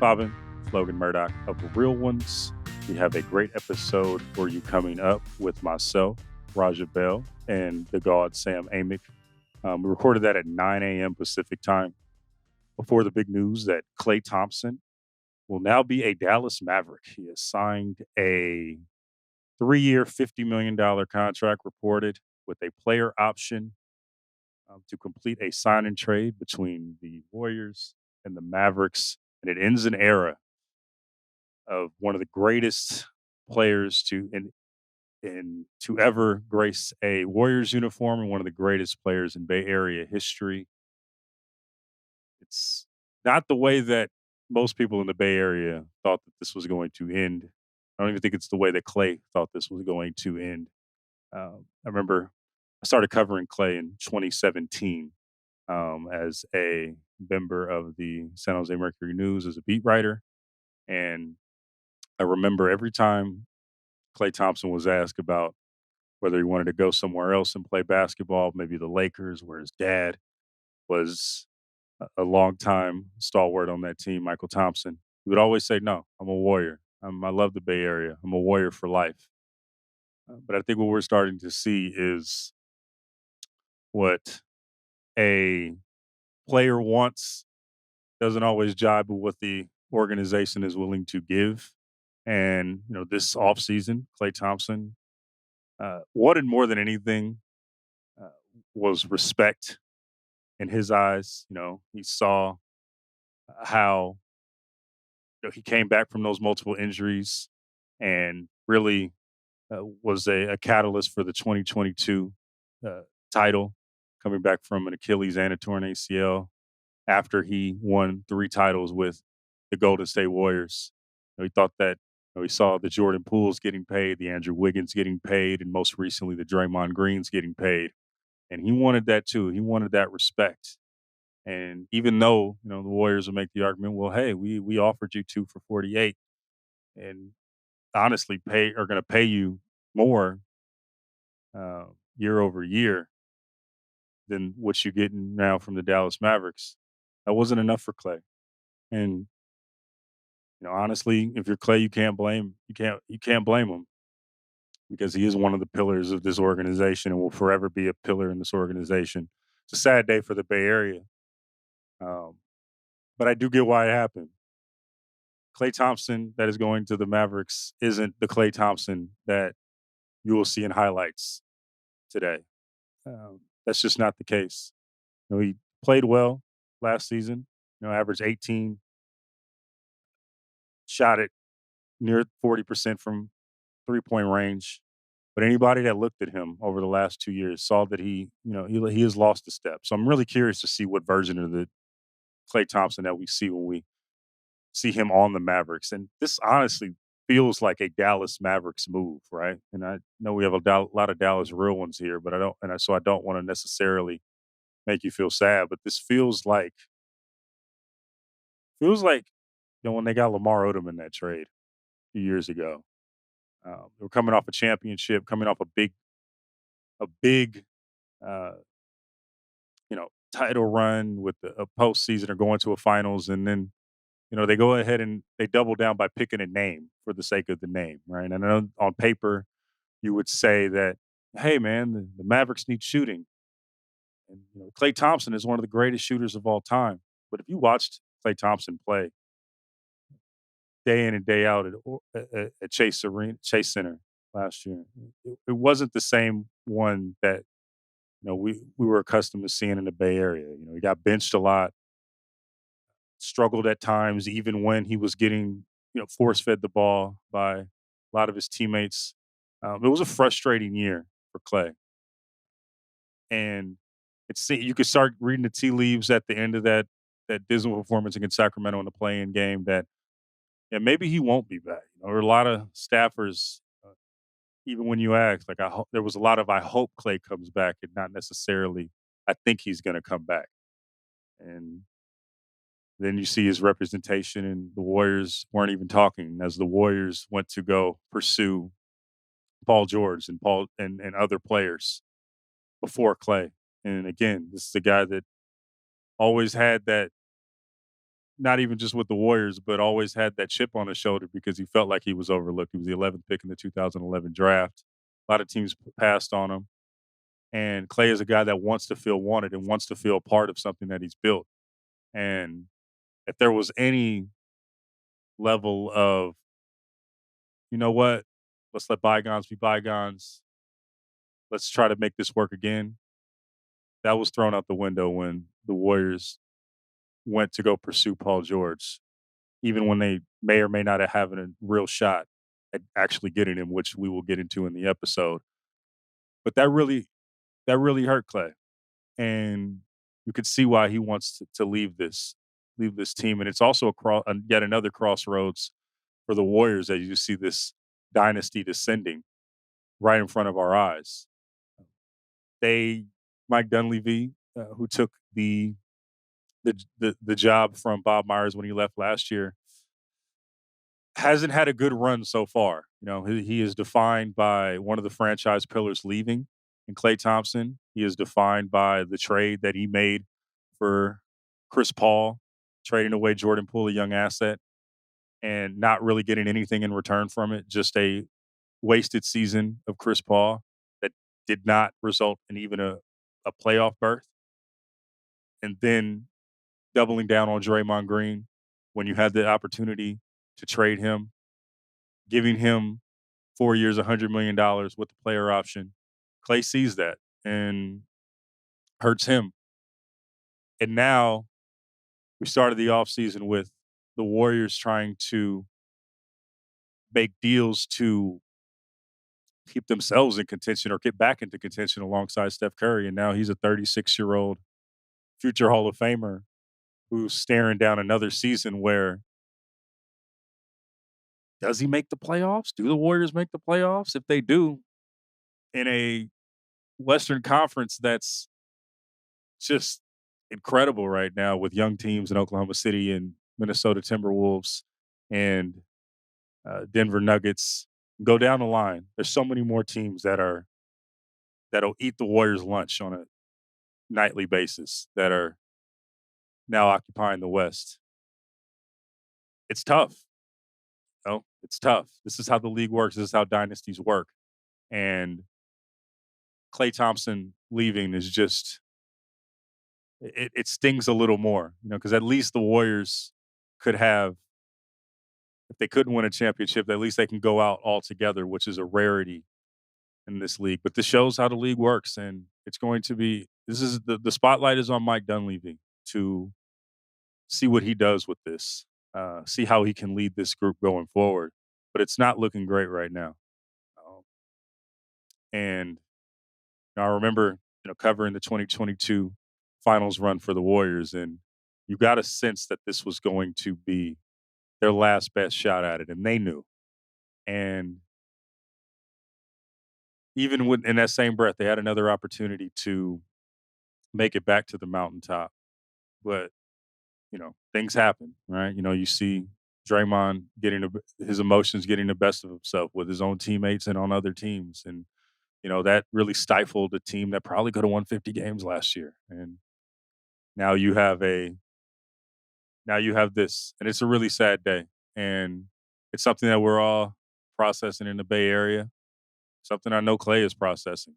Bobbin, Logan Murdock of The Real Ones. We have a great episode for you coming up with myself, Raja Bell, and the god Sam Amick. We recorded that at 9 a.m. Pacific time before the big news that Klay Thompson will now be a Dallas Maverick. He has signed a 3-year, $50 million contract reported with a player option to complete a sign and trade between the Warriors and the Mavericks. And it ends an era of one of the greatest players to ever grace a Warriors uniform and one of the greatest players in Bay Area history. It's not the way that most people in the Bay Area thought that this was going to end. I don't even think it's the way that Klay thought this was going to end. I remember I started covering Klay in 2017 as a member of the San Jose Mercury News as a beat writer. And I remember every time Klay Thompson was asked about whether he wanted to go somewhere else and play basketball, maybe the Lakers, where his dad was a longtime stalwart on that team, Michael Thompson. He would always say, "No, I'm a Warrior. I love the Bay Area. I'm a Warrior for life." But I think what we're starting to see is what a player wants doesn't always jibe with what the organization is willing to give. And, this offseason, Klay Thompson wanted more than anything uh, was respect in his eyes. He saw how he came back from those multiple injuries and really was a catalyst for the 2022 uh, title, coming back from an Achilles and a torn ACL after he won 3 titles with the Golden State Warriors. He thought that he saw the Jordan Pooles getting paid, the Andrew Wiggins getting paid, and most recently the Draymond Greens getting paid. And he wanted that too. He wanted that respect. And even though, the Warriors will make the argument, well, hey, we offered you 2 for 48 and honestly are going to pay you more uh, year over year than what you're getting now from the Dallas Mavericks. That wasn't enough for Klay. And honestly, if you're Klay, you can't blame him because he is one of the pillars of this organization and will forever be a pillar in this organization. It's a sad day for the Bay Area, um, but I do get why it happened. Klay Thompson that is going to the Mavericks isn't the Klay Thompson that you will see in highlights today. That's just not the case. He played well last season. Averaged 18, shot it near 40% from 3-point range. But anybody that looked at him over the last 2 years saw that he has lost a step. So I'm really curious to see what version of the Klay Thompson that we see when we see him on the Mavericks. And this honestly feels like a Dallas Mavericks move, right? And I know we have a lot of Dallas real ones here, but so I don't want to necessarily make you feel sad. But this feels like when they got Lamar Odom in that trade a few years ago. They were coming off a championship, coming off a big, uh, title run with a postseason or going to a finals, and then they go ahead and they double down by picking a name for the sake of the name, right? And I know on paper you would say that, hey man, the Mavericks need shooting, and Klay Thompson is one of the greatest shooters of all time. But if you watched Klay Thompson play day in and day out at Chase Center last year, it wasn't the same one that we were accustomed to seeing in the Bay Area. He got benched a lot, struggled at times, even when he was getting force fed the ball by a lot of his teammates. It was a frustrating year for Klay, and you could start reading the tea leaves at the end of that dismal performance against Sacramento in the play-in game that maybe he won't be back. There were a lot of staffers. Even when you ask, like, there was a lot of "I hope Klay comes back," and not necessarily "I think he's going to come back." And then you see his representation, and the Warriors weren't even talking as the Warriors went to go pursue Paul George and other players before Klay. And again, this is a guy that always had that not even just with the Warriors, but always had that chip on his shoulder because he felt like he was overlooked. He was the 11th pick in the 2011 draft. A lot of teams passed on him. And Klay is a guy that wants to feel wanted and wants to feel part of something that he's built. And if there was any level of, you know what, let's let bygones be bygones, let's try to make this work again, that was thrown out the window when the Warriors went to go pursue Paul George, even when they may or may not have having a real shot at actually getting him, which we will get into in the episode. But that really hurt Klay, and you could see why he wants to leave this team. And it's also yet another crossroads for the Warriors as you see this dynasty descending right in front of our eyes. They Mike Dunleavy, who took the job from Bob Myers when he left last year, hasn't had a good run so far. He is defined by one of the franchise pillars leaving in Klay Thompson. He is defined by the trade that he made for Chris Paul, trading away Jordan Poole, a young asset, and not really getting anything in return from it. Just a wasted season of Chris Paul that did not result in even a playoff berth. And then doubling down on Draymond Green when you had the opportunity to trade him, giving him 4 years, $100 million with the player option. Klay sees that and hurts him. And now we started the offseason with the Warriors trying to make deals to keep themselves in contention or get back into contention alongside Steph Curry. And now he's a 36-year-old future Hall of Famer who's staring down another season where does he make the playoffs? Do the Warriors make the playoffs? If they do, in a Western Conference that's just incredible right now with young teams in Oklahoma City and Minnesota Timberwolves and Denver Nuggets. Go down the line. There's so many more teams that'll eat the Warriors lunch on a nightly basis that are now occupying the West. It's tough. It's tough. This is how the league works. This is how dynasties work. And Klay Thompson leaving is just it stings a little more, because at least the Warriors could have, if they couldn't win a championship, at least they can go out all together, which is a rarity in this league. But this shows how the league works, and it's going to be the spotlight is on Mike Dunleavy to see what he does with this, see how he can lead this group going forward. But it's not looking great right now. Um, and I remember, covering the 2022 finals run for the Warriors, and you got a sense that this was going to be their last best shot at it, and they knew. And even in that same breath, they had another opportunity to make it back to the mountaintop. But, things happen, right? You see Draymond his emotions getting the best of himself with his own teammates and on other teams. And, that really stifled a team that probably could have won 50 games last year. And now you have this, and it's a really sad day. And it's something that we're all processing in the Bay Area, something I know Klay is processing.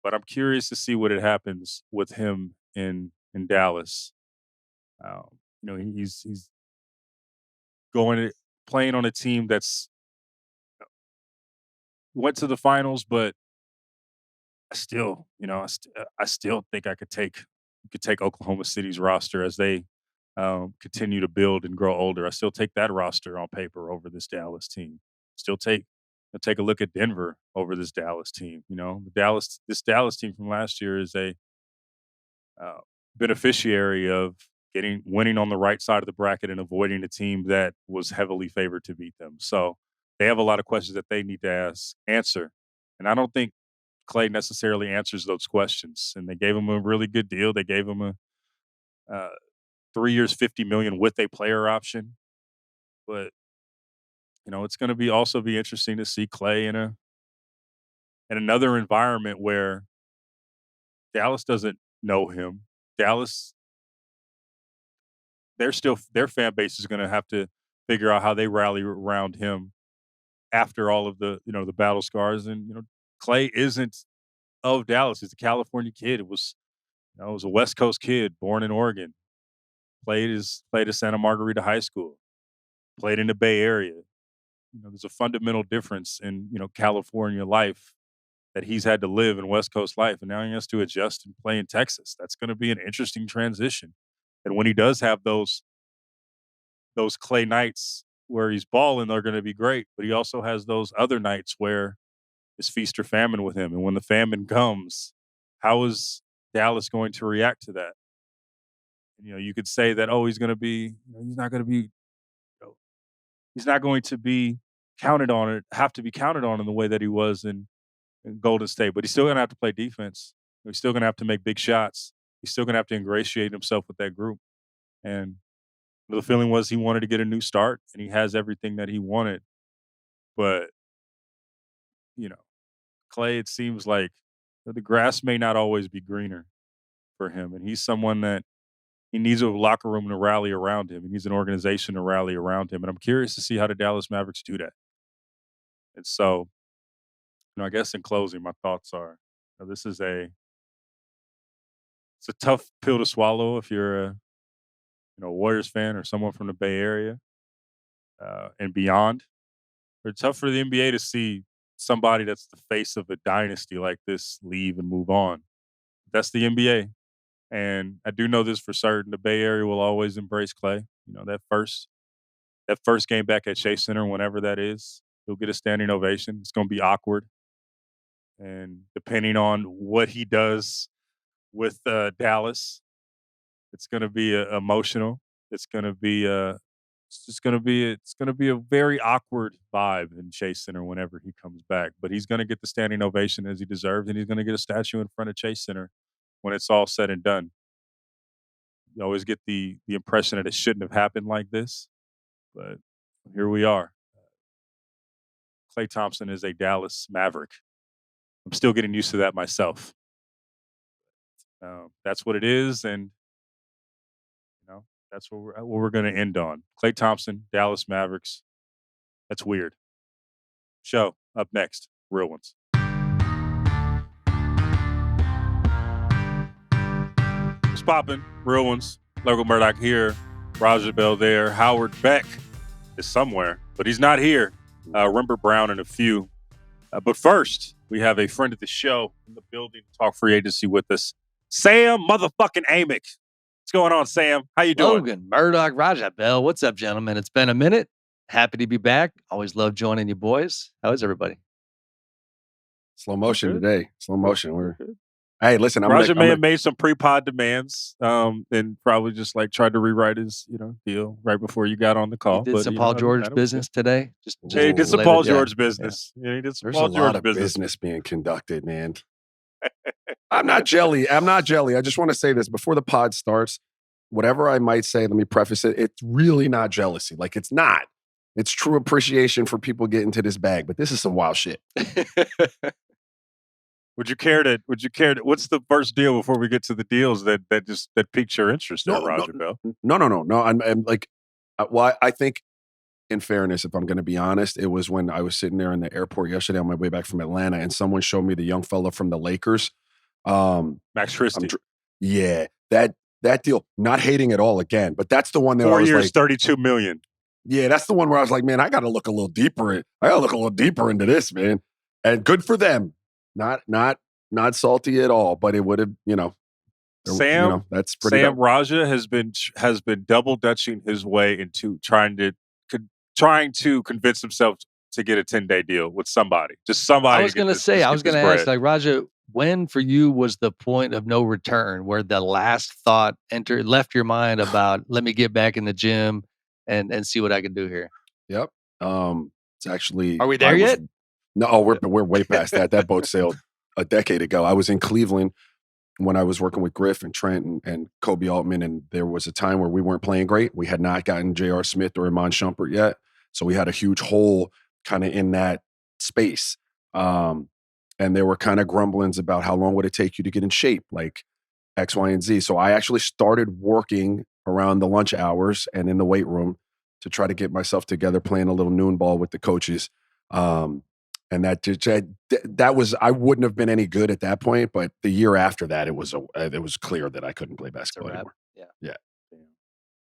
But I'm curious to see what it happens with him in Dallas. He's going to playing on a team that's went to the finals, but I still think you could take Oklahoma City's roster as they continue to build and grow older. I still take that roster on paper over this Dallas team. Still take a look at Denver over this Dallas team. This Dallas team from last year is a uh, beneficiary of winning on the right side of the bracket and avoiding a team that was heavily favored to beat them. So they have a lot of questions that they need to answer, and I don't think Klay necessarily answers those questions. And they gave him a really good deal. They gave him a 3 years, $50 million with a player option. But it's going to be interesting to see Klay in another environment where Dallas doesn't know him. Dallas their fan base is going to have to figure out how they rally around him after all of the battle scars. And Klay isn't of Dallas. He's a California kid. It was a West Coast kid born in Oregon. Played at Santa Margarita High School. Played in the Bay Area. There's a fundamental difference in California life that he's had to live in West Coast life, and now he has to adjust and play in Texas. That's going to be an interesting transition. And when he does have those Klay nights where he's balling, they're going to be great. But he also has those other nights where it's feast or famine with him. And when the famine comes, how is Dallas going to react to that? And, you could say that, he's going to be, he's not going to be, he's not going to be have to be counted on in the way that he was in Golden State. But he's still going to have to play defense. He's still going to have to make big shots. He's still going to have to ingratiate himself with that group. And the feeling was he wanted to get a new start, and he has everything that he wanted. But, Klay, it seems like the grass may not always be greener for him. And he's someone that he needs a locker room to rally around him. He needs an organization to rally around him. And I'm curious to see how the Dallas Mavericks do that. And so, I guess in closing, my thoughts are, it's a tough pill to swallow if you're a Warriors fan or someone from the Bay Area and beyond. It's tough for the NBA to see somebody that's the face of a dynasty like this leave and move on. That's the NBA. And I do know this for certain. The Bay Area will always embrace Klay. That first game back at Chase Center, whenever that is, he'll get a standing ovation. It's going to be awkward. And depending on what he does with Dallas, it's going to be emotional. It's going to be it's going to be a very awkward vibe in Chase Center whenever he comes back. But he's going to get the standing ovation as he deserves, and he's going to get a statue in front of Chase Center when it's all said and done. You always get the impression that it shouldn't have happened like this, but here we are. Klay Thompson is a Dallas Maverick. I'm still getting used to that myself. That's what it is, and that's what we're going to end on. Klay Thompson, Dallas Mavericks. That's weird. Show up next. Real ones. What's poppin'? Real ones. Logan Murdock here. Raja Bell there. Howard Beck is somewhere, but he's not here. Rembert, Browne, and a few. But first, we have a friend of the show in the building to talk free agency with us. Sam motherfucking Amick. What's going on, Sam? How you doing? Logan, Murdock, Raja Bell. What's up, gentlemen? It's been a minute. Happy to be back. Always love joining you boys. How is everybody? Slow motion today. Slow motion. Hey, listen, Raja may have made some pre-pod demands and probably just tried to rewrite his deal right before you got on the call. He did some Paul George business today. Yeah, he did some Paul George business. Yeah, he did some Paul George business. There's a lot of business being conducted, man. I'm not jelly. I just want to say this before the pod starts. Whatever I might say, let me preface it. It's really not jealousy. It's not. It's true appreciation for people getting to this bag. But this is some wild shit. Would you care to? What's the first deal before we get to the deals that piqued your interest there, Raja Bell? No. I'm I think, in fairness, if I'm going to be honest, it was when I was sitting there in the airport yesterday on my way back from Atlanta, and someone showed me the young fella from the Lakers, Max Christie. Yeah, that deal. Not hating at all again, but that's the one that 4 years, $32 million. Yeah, that's the one where I was like, man, I got to look a little deeper. I got to look a little deeper into this, man. And good for them. Not salty at all, but it would have, Sam. That's pretty. Sam Raja has been double dutching his way into trying to convince himself to get a 10-day deal with somebody. Just somebody. I was going to ask, Raja, when for you was the point of no return where the last thought left your mind about let me get back in the gym and see what I can do here? Yep. It's actually. Are we there yet? No, we're way past that. That boat sailed a decade ago. I was in Cleveland when I was working with Griff and Trent and Kobe Altman, and there was a time where we weren't playing great. We had not gotten J.R. Smith or Iman Shumpert yet, so we had a huge hole kind of in that space. And there were kind of grumblings about how long would it take you to get in shape, like X, Y, and Z. So I actually started working around the lunch hours and in the weight room to try to get myself together, playing a little noon ball with the coaches. And that was, I wouldn't have been any good at that point, but the year after that, it was clear that I couldn't play basketball anymore. Yeah.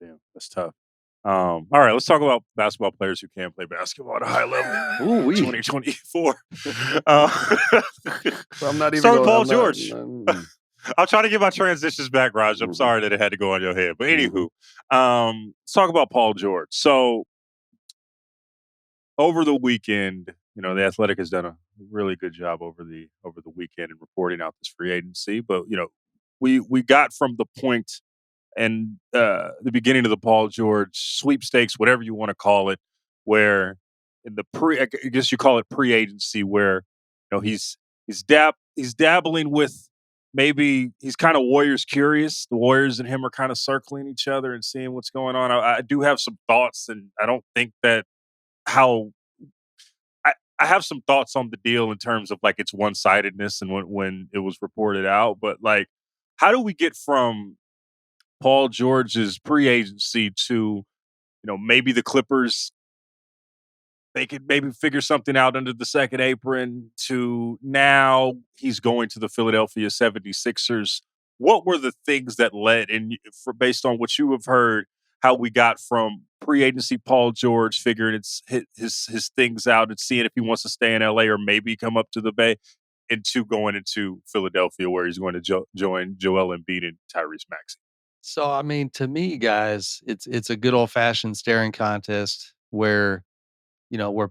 Damn, that's tough. All right, let's talk about basketball players who can play basketball at a high level. Ooh, 2024. I'm not even start with Paul I'm George. not- I'll try to get my transitions back, Raj. I'm sorry that it had to go on your head. But anywho, let's talk about Paul George. So over the weekend, the Athletic has done a really good job over the weekend in reporting out this free agency. But, we got from the point and the beginning of the Paul George sweepstakes, whatever you want to call it, where in the I guess you call it pre-agency, where he's dabbling with, maybe he's kind of Warriors curious. The Warriors and him are kind of circling each other and seeing what's going on. I do have some thoughts, and I don't think that how. I have some thoughts on the deal in terms of like its one-sidedness and when it was reported out, but like, how do we get from Paul George's pre-agency to, maybe the Clippers, they could maybe figure something out under the second apron, to now he's going to the Philadelphia 76ers? What were the things that led, and based on what you have heard, how we got from pre-agency Paul George figuring his things out and seeing if he wants to stay in LA or maybe come up to the Bay, into going into Philadelphia where he's going to join Joel Embiid and Tyrese Maxey? So, I mean, to me, guys, it's a good old fashioned staring contest where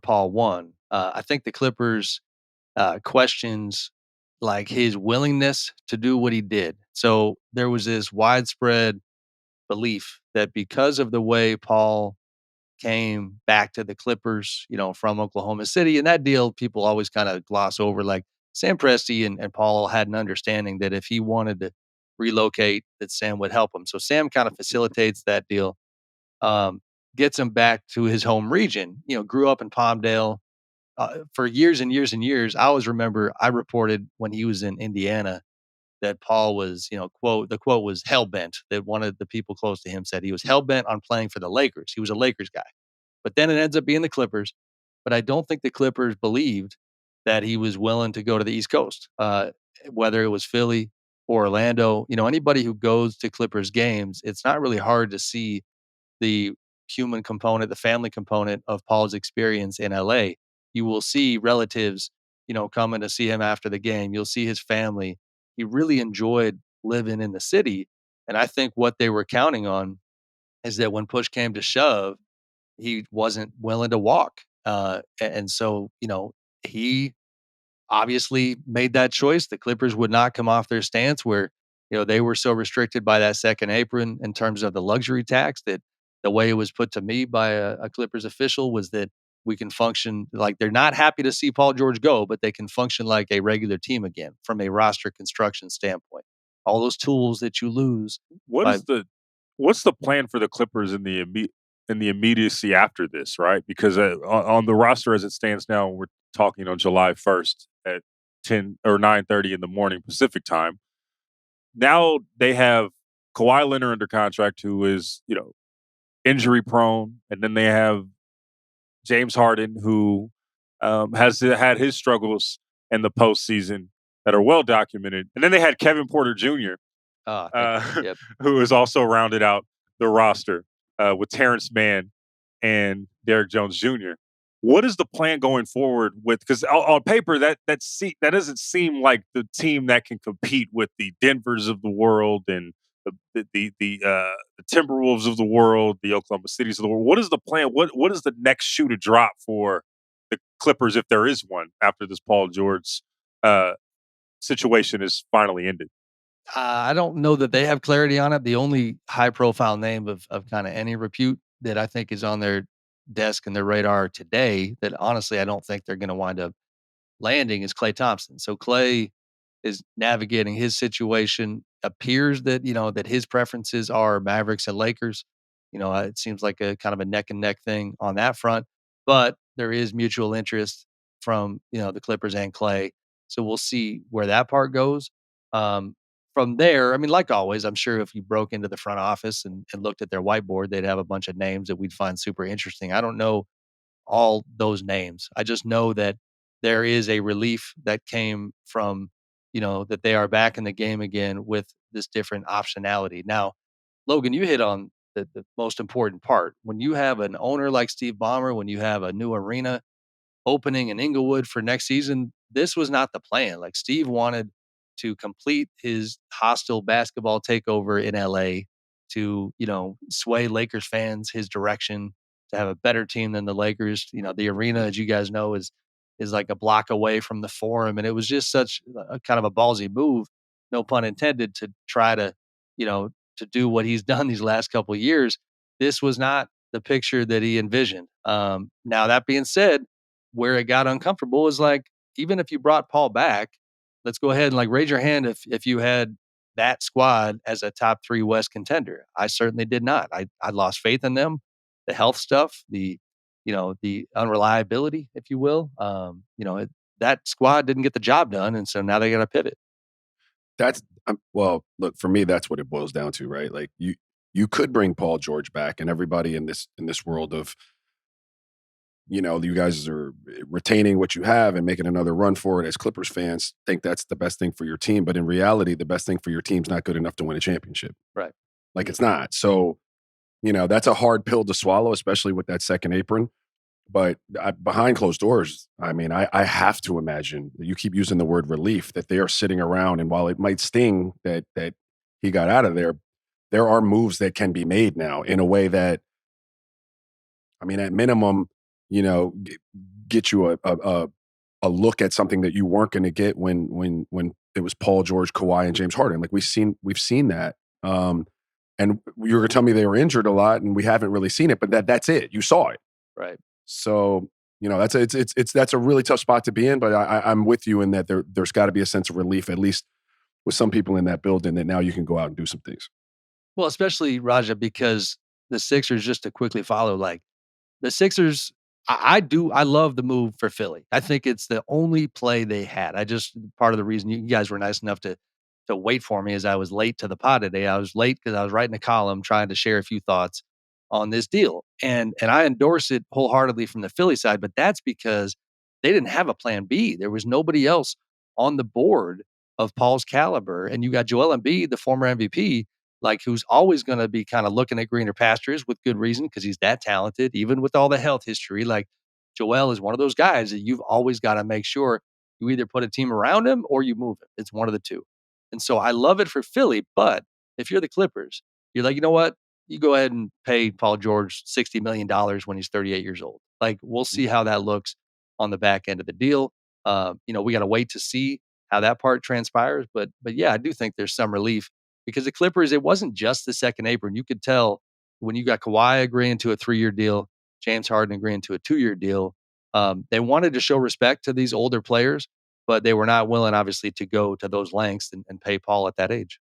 Paul won. I think the Clippers questions like his willingness to do what he did. So there was this widespread belief that because of the way Paul came back to the Clippers, from Oklahoma City, and that deal people always kind of gloss over. Like Sam Presti and Paul had an understanding that if he wanted to relocate, that Sam would help him. So Sam kind of facilitates that deal, gets him back to his home region. Grew up in Palmdale for years and years and years. I always remember I reported when he was in Indiana that Paul was, the quote was hell bent. That one of the people close to him said he was hell bent on playing for the Lakers. He was a Lakers guy. But then it ends up being the Clippers. But I don't think the Clippers believed that he was willing to go to the East Coast, whether it was Philly or Orlando. Anybody who goes to Clippers games, it's not really hard to see the human component, the family component of Paul's experience in LA. You will see relatives, coming to see him after the game. You'll see his family. He really enjoyed living in the city. And I think what they were counting on is that when push came to shove, he wasn't willing to walk. And so, he obviously made that choice. The Clippers would not come off their stance where, they were so restricted by that second apron in terms of the luxury tax, that the way it was put to me by a Clippers official was that we can function like, they're not happy to see Paul George go, but they can function like a regular team again from a roster construction standpoint. All those tools that you lose. What's the plan for the Clippers in the immediacy after this, right? Because on the roster as it stands now, we're talking on July 1st at 10 or 9:30 in the morning Pacific time. Now they have Kawhi Leonard under contract, who is, injury prone, and then they have James Harden, who has had his struggles in the postseason that are well documented, and then they had Kevin Porter Jr., Yep. who has also rounded out the roster with Terrence Mann and Derrick Jones Jr. What is the plan going forward with? Because on paper, that doesn't seem like the team that can compete with the Denvers of the world and the Timberwolves of the world, the Oklahoma Cities of the world. What is the plan? What is the next shoe to drop for the Clippers, if there is one, after this Paul George situation is finally ended? I don't know that they have clarity on it. The only high-profile name of kind of any repute that I think is on their desk and their radar today, that honestly I don't think they're going to wind up landing, is Klay Thompson. So Klay is navigating his situation. Appears that that his preferences are Mavericks and Lakers. It seems like a kind of a neck and neck thing on that front, but there is mutual interest from the Clippers and Klay. So we'll see where that part goes. from there, I mean, like always, I'm sure if you broke into the front office and looked at their whiteboard, they'd have a bunch of names that we'd find super interesting. I don't know all those names. I just know that there is a relief that came from, that they are back in the game again with this different optionality. Now, Logan, you hit on the most important part. When you have an owner like Steve Ballmer, when you have a new arena opening in Inglewood for next season, this was not the plan. Like Steve wanted to complete his hostile basketball takeover in LA to, sway Lakers fans his direction to have a better team than the Lakers. The arena, as you guys know, is like a block away from the Forum, and it was just such a kind of a ballsy move, no pun intended, to try to, to do what he's done these last couple of years. This was not the picture that he envisioned. Now that being said, where it got uncomfortable is like, even if you brought Paul back, let's go ahead and like raise your hand if you had that squad as a top 3 West contender. I certainly did not. I lost faith in them. The health stuff, the unreliability, if you will. That squad didn't get the job done, and so now they got to pivot. That's well, look, for me, that's what it boils down to, right? Like you could bring Paul George back, and everybody in this world of, you guys are retaining what you have and making another run for it as Clippers fans think that's the best thing for your team. But in reality, the best thing for your team's not good enough to win a championship. Right. Like it's not. So, that's a hard pill to swallow, especially with that second apron. But behind closed doors, I mean, I have to imagine that you keep using the word relief, that they are sitting around, and while it might sting that he got out of there are moves that can be made now in a way that, I mean, at minimum, get you a look at something that you weren't going to get when it was Paul George, Kawhi, and James Harden. Like we've seen that. And you were going to tell me they were injured a lot, and we haven't really seen it. But that's it. You saw it, right? So that's a really tough spot to be in. But I'm with you in that there's got to be a sense of relief, at least with some people in that building, that now you can go out and do some things. Well, especially Raja, because the Sixers, just to quickly follow, like the Sixers, I love the move for Philly. I think it's the only play they had. Part of the reason you guys were nice enough to wait for me as I was late to the pod today. I was late because I was writing a column trying to share a few thoughts on this deal. And I endorse it wholeheartedly from the Philly side, but that's because they didn't have a plan B. There was nobody else on the board of Paul's caliber. And you got Joel Embiid, the former MVP, like who's always going to be kind of looking at greener pastures with good reason because he's that talented, even with all the health history. Like Joel is one of those guys that you've always got to make sure you either put a team around him or you move him. It's one of the two. And so I love it for Philly, but if you're the Clippers, you're like, you know what? You go ahead and pay Paul George $60 million when he's 38 years old. Like, we'll see how that looks on the back end of the deal. We got to wait to see how that part transpires. But yeah, I do think there's some relief because the Clippers, it wasn't just the second apron. You could tell when you got Kawhi agreeing to a 3-year deal, James Harden agreeing to a 2-year deal. They wanted to show respect to these older players, but they were not willing, obviously, to go to those lengths and pay Paul at that age.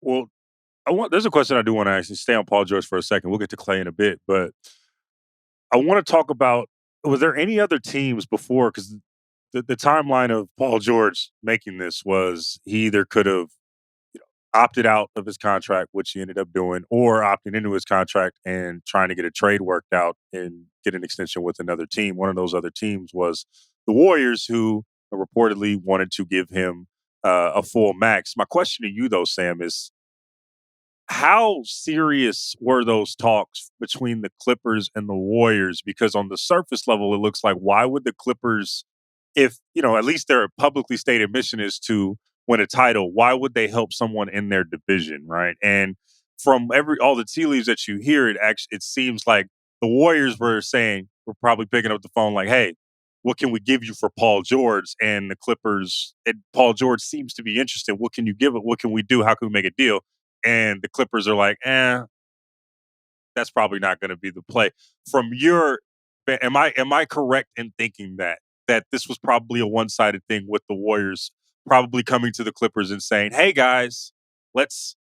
Well, there's a question I do want to actually stay on Paul George for a second. We'll get to Klay in a bit, but I want to talk about, was there any other teams before? Because the timeline of Paul George making this was he either could have opted out of his contract, which he ended up doing, or opting into his contract and trying to get a trade worked out and get an extension with another team. One of those other teams was the Warriors, who reportedly wanted to give him a full max. My question to you, though, Sam, is how serious were those talks between the Clippers and the Warriors? Because on the surface level, it looks like, why would the Clippers, if, at least their publicly stated mission is to win a title, why would they help someone in their division, right? And from all the tea leaves that you hear, it seems like the Warriors were probably picking up the phone like, hey, what can we give you for Paul George? And the Clippers, Paul George seems to be interested. What can you give it? What can we do? How can we make a deal? And the Clippers are like, that's probably not going to be the play. From am I correct in thinking that this was probably a one-sided thing with the Warriors probably coming to the Clippers and saying, hey guys, let's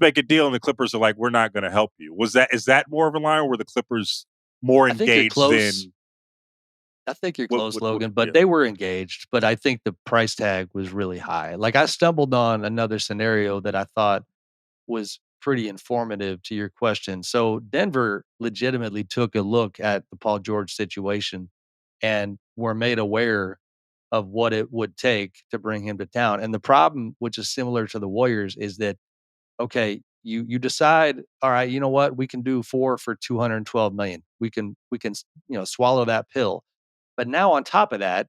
make a deal, and the Clippers are like, we're not going to help you. Is that more of a line, or were the Clippers more engaged than? I think you're What close, what what Logan, but yeah. they were engaged. But I think the price tag was really high. Like I stumbled on another scenario that I thought was pretty informative to your question. So Denver legitimately took a look at the Paul George situation and were made aware of what it would take to bring him to town. And the problem, which is similar to the Warriors, is that okay, you decide, all right, you know what, we can do 4 for 212 million. We can swallow that pill. But now on top of that,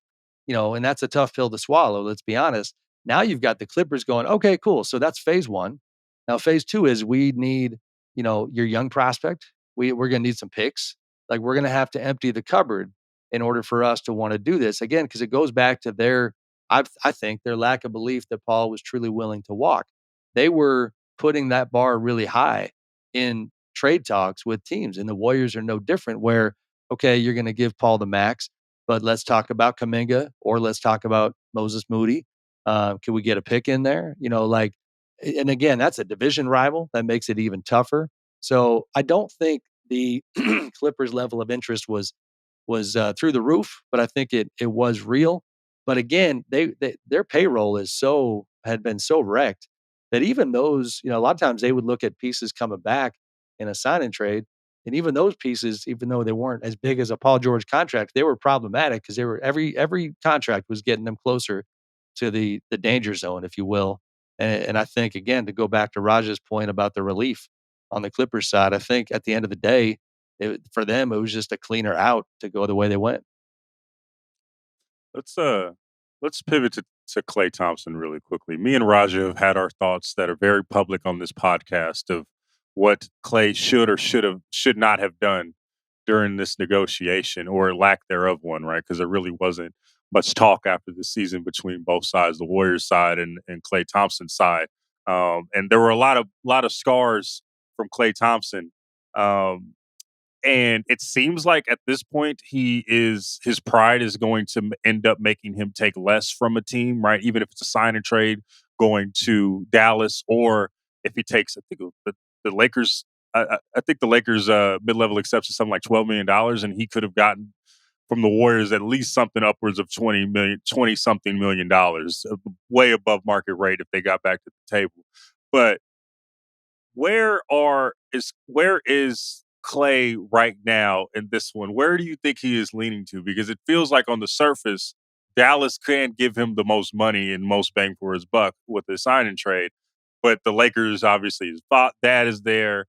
and that's a tough pill to swallow, let's be honest. Now you've got the Clippers going, okay, cool. So that's phase 1. Now phase 2 is we need, your young prospect. We're going to need some picks. Like we're going to have to empty the cupboard in order for us to want to do this again because it goes back to I think their lack of belief that Paul was truly willing to walk. They were putting that bar really high in trade talks with teams, and the Warriors are no different. Where okay, you're going to give Paul the max, but let's talk about Kaminga or let's talk about Moses Moody. Can we get a pick in there? And again, that's a division rival that makes it even tougher. So I don't think the Clippers' level of interest was through the roof, but I think it was real. But again, their payroll had been so wrecked that even those, a lot of times they would look at pieces coming back in a sign and trade. And even those pieces, even though they weren't as big as a Paul George contract, they were problematic because they were every contract was getting them closer to the danger zone, if you will. And I think again, to go back to Raja's point about the relief on the Clippers side, I think at the end of the day, for them, it was just a cleaner out to go the way they went. Let's let's pivot to Klay Thompson really quickly. Me and Raja have had our thoughts that are very public on this podcast of what Klay should not have done during this negotiation or lack thereof one, right? Because there really wasn't much talk after the season between both sides, the Warriors side and Klay Thompson's side. And there were a lot of scars from Klay Thompson. Um, and it seems like at this point, his pride is going to end up making him take less from a team, right? Even if it's a sign and trade going to Dallas, or if he takes, I think the Lakers. I think the Lakers mid level exception something like $12 million, and he could have gotten from the Warriors at least something upwards of 20 something million dollars, way above market rate if they got back to the table. But where is Klay right now in this one? Where do you think he is leaning to? Because it feels like on the surface, Dallas can give him the most money and most bang for his buck with the sign and trade. But the Lakers, obviously, his dad is there.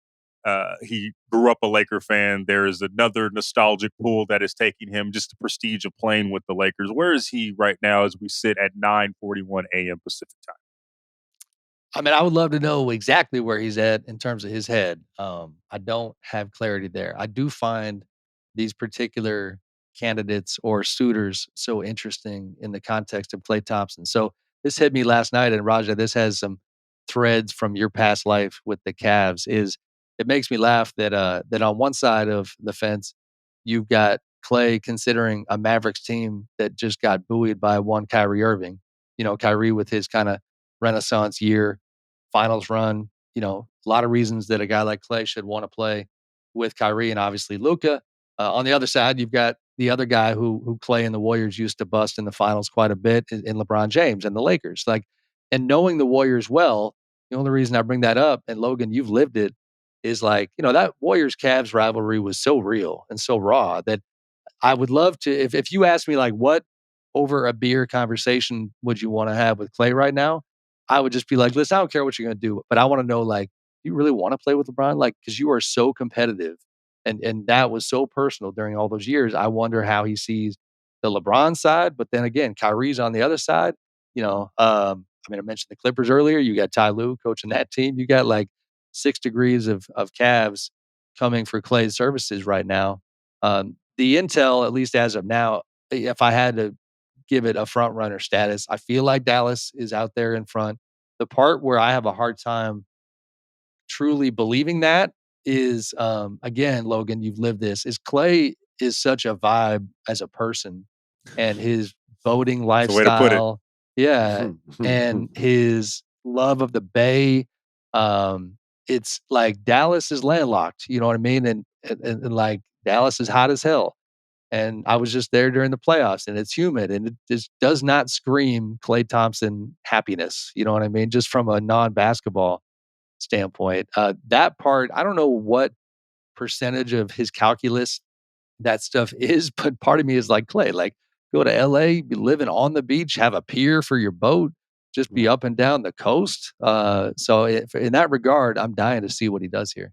He grew up a Laker fan. There is another nostalgic pool that is taking him, just the prestige of playing with the Lakers. Where is he right now as we sit at 9:41 a.m. Pacific time? I mean, I would love to know exactly where he's at in terms of his head. I don't have clarity there. I do find these particular candidates or suitors so interesting in the context of Klay Thompson. So this hit me last night, and Raja, this has some threads from your past life with the Cavs. Is it makes me laugh that on one side of the fence, you've got Klay considering a Mavericks team that just got buoyed by one Kyrie Irving. Kyrie with his kind of renaissance year finals run. A lot of reasons that a guy like Klay should want to play with Kyrie and obviously Luka. On the other side, you've got the other guy who Klay and the Warriors used to bust in the finals quite a bit in LeBron James and the Lakers. And knowing the Warriors well, the only reason I bring that up, and Logan, you've lived it, is that Warriors Cavs rivalry was so real and so raw that I would love to, if you ask me like what over a beer conversation would you want to have with Klay right now, I would just be like, listen, I don't care what you're going to do, but I want to know like, do you really want to play with LeBron? Like, because you are so competitive, and that was so personal during all those years. I wonder how he sees the LeBron side, but then again, Kyrie's on the other side. I mentioned the Clippers earlier. You got Ty Lue coaching that team. You got like 6 degrees of Cavs coming for Klay's services right now. The intel, at least as of now, if I had to give it a front runner status, I feel like Dallas is out there in front. The part where I have a hard time truly believing that is, again, Logan, you've lived this, is Klay is such a vibe as a person and his boating That's the way to put it. lifestyle. Yeah. And his love of the Bay. It's like Dallas is landlocked. You know what I mean? And like Dallas is hot as hell. And I was just there during the playoffs, and it's humid, and it just does not scream Klay Thompson happiness. You know what I mean? Just from a non-basketball standpoint. That part, I don't know what percentage of his calculus that stuff is, but part of me is like, Klay, like, go to LA, be living on the beach, have a pier for your boat, just be up and down the coast. So in that regard, I'm dying to see what he does here.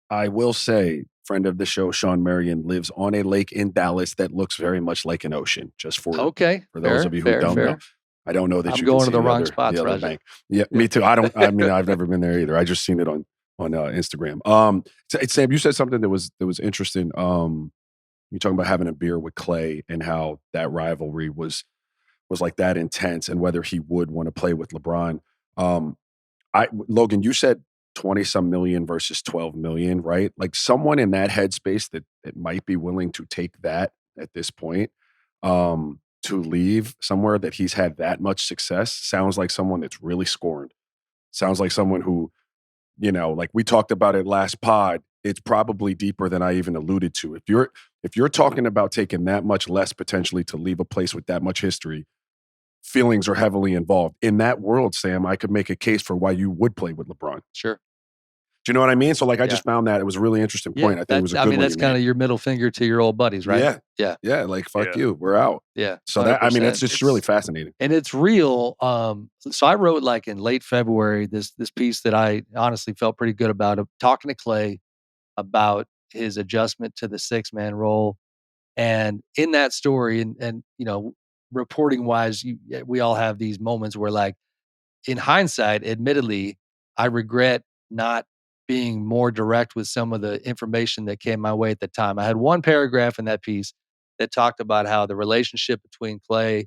I will say, friend of the show, Sean Marion, lives on a lake in Dallas that looks very much like an ocean. Just for those of you who don't know. I don't know that I'm you going can to see the wrong other, spots, the other Raja. bank. Yeah, me too. I mean, I've never been there either. I just seen it on Instagram. Sam, you said something that was interesting. You're talking about having a beer with Klay and how that rivalry was like that intense, and whether he would want to play with LeBron. Logan, you said 20 some million versus 12 million, right? Like someone in that headspace that might be willing to take that at this point, to leave somewhere that he's had that much success, sounds like someone that's really scorned. Sounds like someone who, like we talked about it last pod, it's probably deeper than I even alluded to. If you're talking about taking that much less potentially to leave a place with that much history, feelings are heavily involved. In that world, Sam, I could make a case for why you would play with LeBron. Sure. Do you know what I mean? So I just found that it was a really interesting point. I think it was a good one. That's kind of your middle finger to your old buddies, right? Yeah. Like, fuck you, we're out. Yeah. So 100%. that's just really fascinating. And it's real. So I wrote like in late February, this piece that I honestly felt pretty good about, talking to Klay about his adjustment to the 6-man role. And in that story, and reporting wise, we all have these moments where, like, in hindsight, admittedly, I regret not being more direct with some of the information that came my way at the time. I had one paragraph in that piece that talked about how the relationship between Klay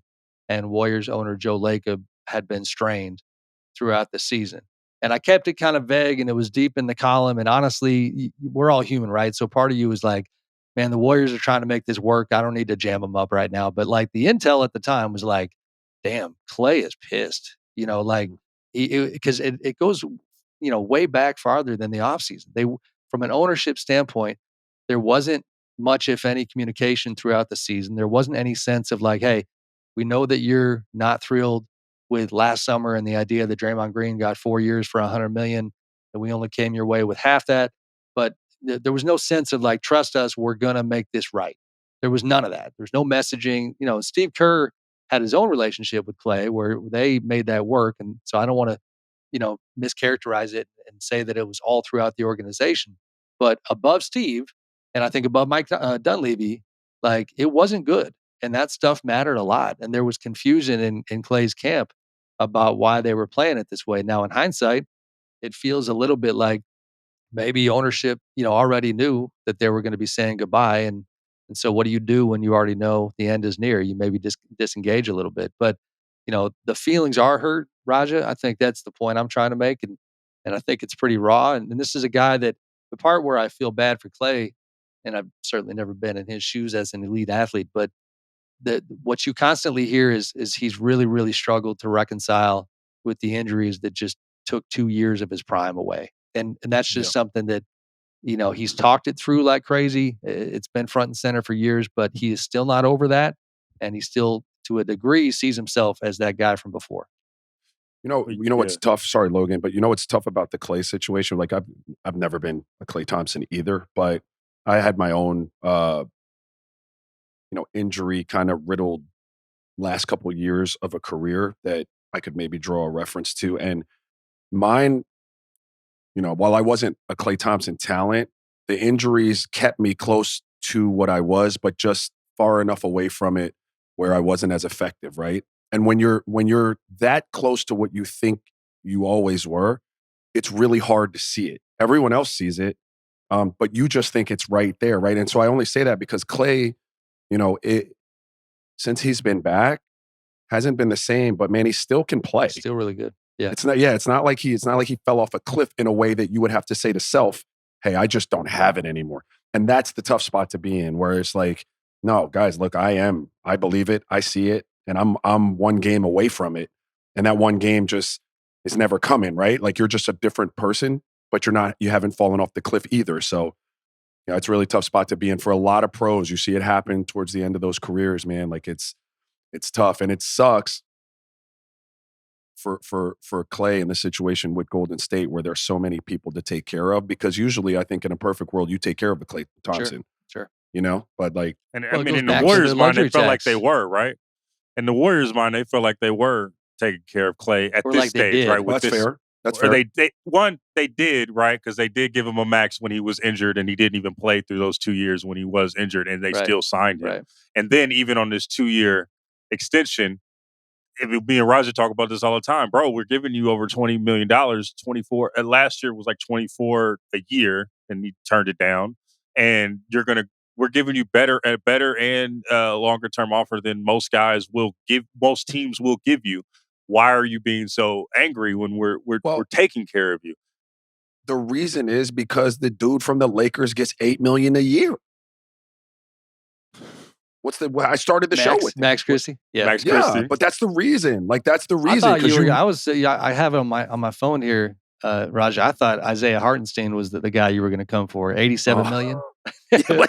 and Warriors owner Joe Lacob had been strained throughout the season. And I kept it kind of vague, and it was deep in the column. And honestly, we're all human, right? So part of you is like, man, the Warriors are trying to make this work. I don't need to jam them up right now. But like the intel at the time was like, damn, Klay is pissed. Like, because it goes, way back farther than the offseason. From an ownership standpoint, there wasn't much, if any, communication throughout the season. There wasn't any sense of like, hey, we know that you're not thrilled with last summer and the idea that Draymond Green got 4 years for $100 million, and we only came your way with half that. But there was no sense of like, trust us, we're going to make this right. There was none of that. There's no messaging. Steve Kerr had his own relationship with Klay where they made that work. And so I don't want to, mischaracterize it and say that it was all throughout the organization. But above Steve, and I think above Mike Dunleavy, like, it wasn't good. And that stuff mattered a lot. And there was confusion in Klay's camp about why they were playing it this way. Now, in hindsight, it feels a little bit like maybe ownership, already knew that they were going to be saying goodbye. And so what do you do when you already know the end is near? You maybe disengage a little bit. But, the feelings are hurt, Raja. I think that's the point I'm trying to make. And I think it's pretty raw. And this is a guy that, the part where I feel bad for Klay, and I've certainly never been in his shoes as an elite athlete, but what you constantly hear is he's really, really struggled to reconcile with the injuries that just took 2 years of his prime away. And that's just something that, he's talked it through like crazy. It's been front and center for years, but he is still not over that. And he still, to a degree, sees himself as that guy from before. What's tough? Sorry, Logan, but what's tough about the Klay situation? Like, I've never been a Klay Thompson either, but I had my own, injury kind of riddled last couple of years of a career that I could maybe draw a reference to. And mine, while I wasn't a Klay Thompson talent, the injuries kept me close to what I was, but just far enough away from it where I wasn't as effective, right? And when you're that close to what you think you always were, it's really hard to see it. Everyone else sees it, but you just think it's right there, right? And so I only say that because Klay, since he's been back, hasn't been the same, but man, he still can play. Still really good. Yeah. It's not like he fell off a cliff in a way that you would have to say to self, hey, I just don't have it anymore. And that's the tough spot to be in, where it's like, no, guys, look, I believe it, I see it, and I'm one game away from it. And that one game just is never coming, right? Like, you're just a different person, but you haven't fallen off the cliff either. So Yeah, it's a really tough spot to be in for a lot of pros. You see it happen towards the end of those careers, man. Like it's tough, and it sucks for Klay in the situation with Golden State where there's so many people to take care of, because usually I think in a perfect world you take care of the Klay Thompson, Sure. you know, but like, And Well, I it mean, goes in the back to Warriors' the mind, they luxury felt like they tax. were, right? In the Warriors' mind, they felt like they were taking care of Klay at Or this like they stage, did. right? well, With that's this, fair. That's or fair. they did, right? Because they did give him a max when he was injured, and he didn't even play through those 2 years when he was injured, and they Right. still signed him. Right. And then even on this 2-year extension, me and Raja talk about this all the time, bro. We're giving you over $20 million, 24. Last year was like 24 a year, and he turned it down. And we're giving you a better and longer term offer than most teams will give you. Why are you being so angry when we're Well, taking care of you? the reason is because the dude from the Lakers gets $8 million a year. I started the show with Max Christie. Yeah. Max Yeah, Christie. but that's the reason. Like, that's the I reason. thought Because I have it on my phone here, Raja. I thought Isaiah Hartenstein was the guy you were going to come for. 87 million. Yeah,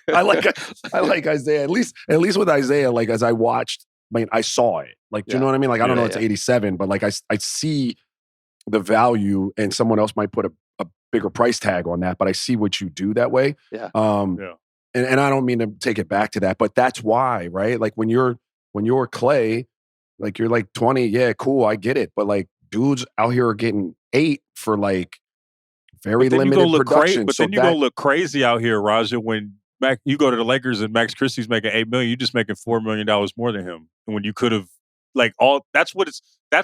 I like Isaiah. At least with Isaiah, like, as I watched, I mean, I saw it. Like, do you know what I mean? Like, I don't know, it's 87, but like I see the value, and someone else might put a bigger price tag on that, but I see what you do that way. Yeah. And I don't mean to take it back to that, but that's why, right? Like when you're Klay, like you're like 20, yeah, cool, I get it. But like dudes out here are getting 8 for like very limited production. But then you're gonna look crazy out here, Raja, when you go to the Lakers and Max Christie's making $8 million, you're just making $4 million more than him. And when you could have that's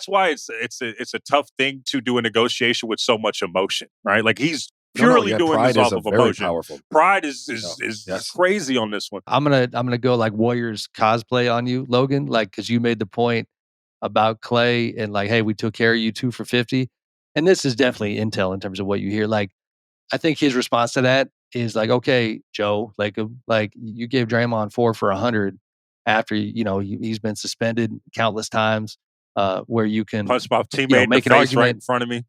why it's a tough thing to do a negotiation with so much emotion, right? Like he's purely doing this off of emotion. Powerful. Pride is crazy on this one. I'm gonna go like Warriors cosplay on you, Logan, like, because you made the point about Klay and like, hey, we took care of you 2 for 50, and this is definitely intel in terms of what you hear. Like, I think his response to that is like, okay, Joe, like you gave Draymond 4 for 100 after he's been suspended countless times, where you can punch my teammate make in an the face argument right in front of me.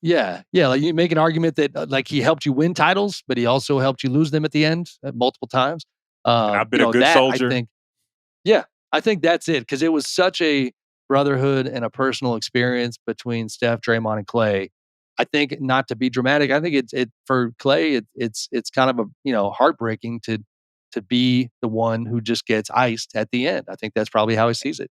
Yeah, like you make an argument that like he helped you win titles, but he also helped you lose them at the end multiple times. And I've been a good soldier. I think that's it, because it was such a brotherhood and a personal experience between Steph, Draymond, and Klay. I think, not to be dramatic, I think it for Klay, it's kind of a heartbreaking to be the one who just gets iced at the end. I think that's probably how he sees it.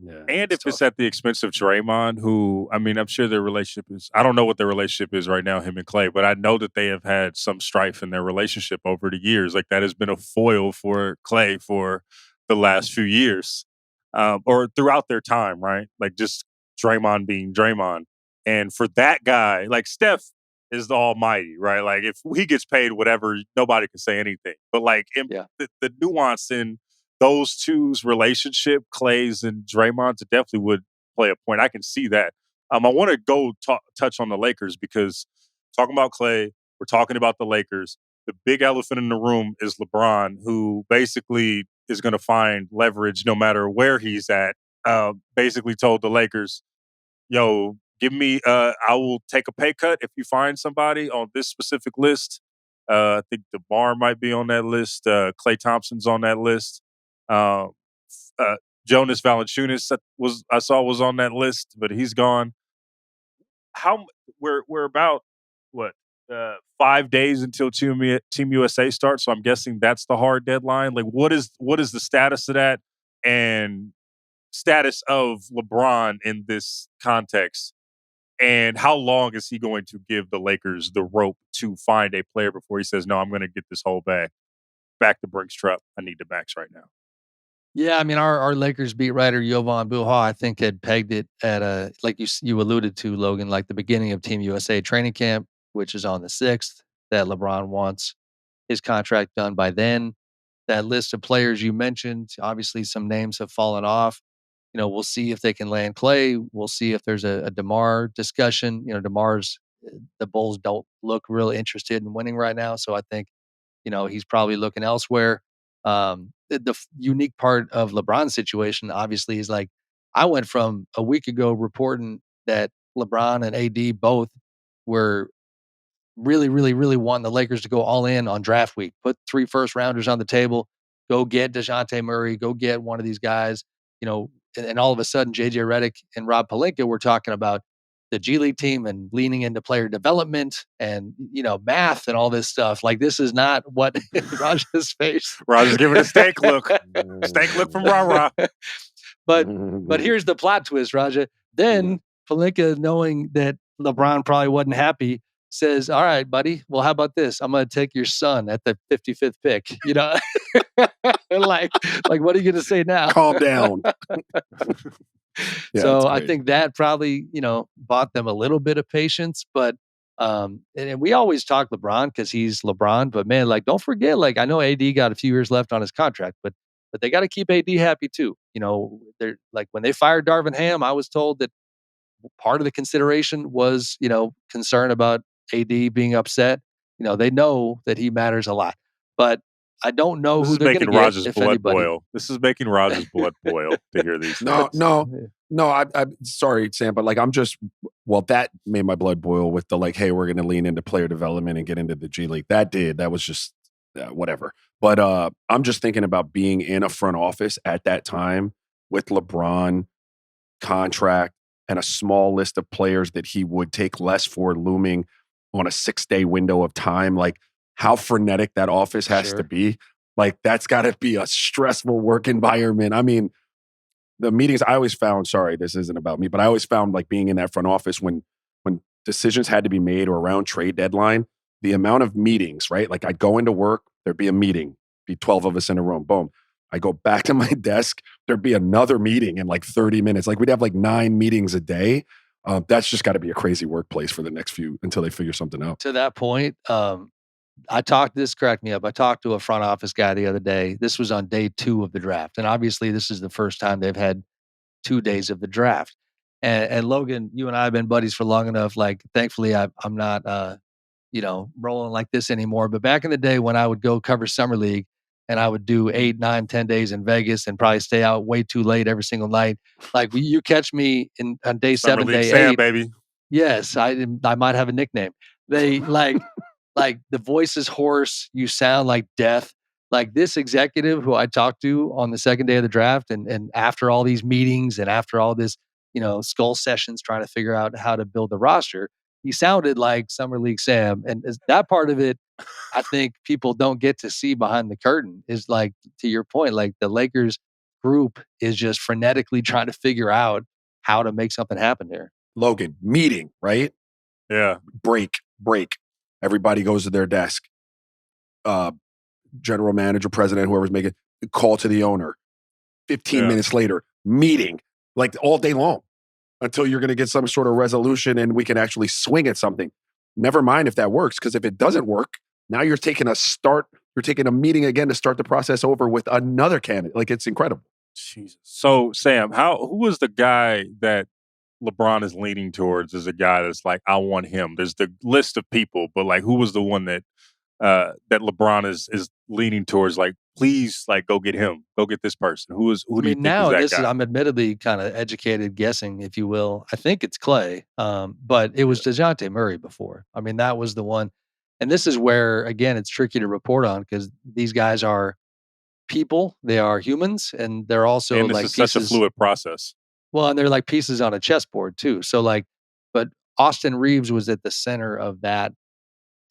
Yeah, and if it's at the expense of Draymond, who, I mean, I'm sure their relationship is, I don't know what their relationship is right now, him and Klay, but I know that they have had some strife in their relationship over the years. Like that has been a foil for Klay for the last few years, or throughout their time, right? Like just Draymond being Draymond. And for that guy, like Steph is the almighty, right? Like if he gets paid whatever, nobody can say anything. But like the nuance in those two's relationship, Klay's and Draymond's, it definitely would play a point. I can see that. I want to go touch on the Lakers, because talking about Klay, we're talking about the Lakers. The big elephant in the room is LeBron, who basically is going to find leverage no matter where he's at. Basically told the Lakers, yo, give me, I will take a pay cut if you find somebody on this specific list. I think DeMar might be on that list. Klay Thompson's on that list. Jonas Valanciunas was on that list, but he's gone. We're about 5 days until Team USA starts, so I'm guessing that's the hard deadline. Like, what is the status of that, and status of LeBron in this context, and how long is he going to give the Lakers the rope to find a player before he says, no, I'm going to get this whole back to Brinks Truck. I need the backs right now. Yeah, I mean, our Lakers beat writer Jovan Buha, I think, had pegged it at like you alluded to, Logan, like the beginning of Team USA training camp, which is on the 6th, that LeBron wants his contract done by then. That list of players you mentioned, obviously some names have fallen off. We'll see if they can land Klay. We'll see if there's a DeMar discussion. DeMar's, the Bulls don't look real interested in winning right now, so I think he's probably looking elsewhere. The unique part of LeBron's situation, obviously, is like, I went from a week ago reporting that LeBron and AD both were really, really, really wanting the Lakers to go all in on draft week, put 3 first-rounders on the table, go get DeJounte Murray, go get one of these guys, and all of a sudden, JJ Redick and Rob Pelinka were talking about the G League team and leaning into player development and, math and all this stuff. Like, this is not what Raja's face. Raja's giving a stank look. Stank look from Ra-Ra. But here's the plot twist, Raja. Then Pelinka, knowing that LeBron probably wasn't happy, says, all right, buddy, well, how about this? I'm going to take your son at the 55th pick. like, what are you going to say now? Calm down. So I think that probably, bought them a little bit of patience. But and we always talk LeBron because he's LeBron. But man, don't forget, I know AD got a few years left on his contract, but they got to keep AD happy too. They're when they fired Darvin Ham, I was told that part of the consideration was, concern about AD being upset. They know that he matters a lot, but I don't know who they're going to get. Raja's blood boil. This is making Raja's blood boil to hear these. No. I'm sorry, Sam, but that made my blood boil with the hey, we're going to lean into player development and get into the G League. That was just whatever. But I'm just thinking about being in a front office at that time with LeBron contract and a small list of players that he would take less for looming on a 6-day window of time. How frenetic that office has to be. That's got to be a stressful work environment. I mean, the meetings I always found, sorry, this isn't about me, but I always found being in that front office when decisions had to be made or around trade deadline, the amount of meetings, right? I'd go into work, there'd be a meeting, be 12 of us in a room, boom. I go back to my desk, there'd be another meeting in 30 minutes. We'd have 9 meetings a day. That's just got to be a crazy workplace for the next few until they figure something out. To that point, this cracked me up. I talked to a front office guy the other day. This was on day 2 of the draft. And obviously this is the first time they've had 2 days of the draft. And Logan, you and I have been buddies for long enough. Thankfully I'm not, rolling like this anymore. But back in the day when I would go cover Summer League and I would do 8, 9, 10 days in Vegas and probably stay out way too late every single night. You catch me on day Summer 7, League day Sam, 8. Baby. Yes, I might have a nickname. They the voice is hoarse. You sound like death. This executive who I talked to on the second day of the draft and after all these meetings and after all this, skull sessions trying to figure out how to build the roster, he sounded like Summer League Sam. And that part of it, I think people don't get to see behind the curtain is to your point, the Lakers group is just frenetically trying to figure out how to make something happen here. Logan, meeting, right? Yeah. Break. Everybody goes to their desk. General manager, president, whoever's making call to the owner. 15 minutes later, meeting, all day long until you're going to get some sort of resolution and we can actually swing at something. Never mind if that works, because if it doesn't work, now you're taking a meeting again to start the process over with another candidate. It's incredible. Jesus. So, Sam, who was the guy that LeBron is leaning towards as a guy that's I want him? There's the list of people, but who was the one that LeBron is leaning towards? Please, go get him, go get this person. Who do you think now is that guy? I'm admittedly kind of educated guessing, if you will. I think it's Klay, but it was DeJounte Murray before. I mean, that was the one. And this is where, again, it's tricky to report on because these guys are people, they are humans, and they're also and this is pieces. Such a fluid process. Well, and they're pieces on a chessboard too. So but Austin Reeves was at the center of that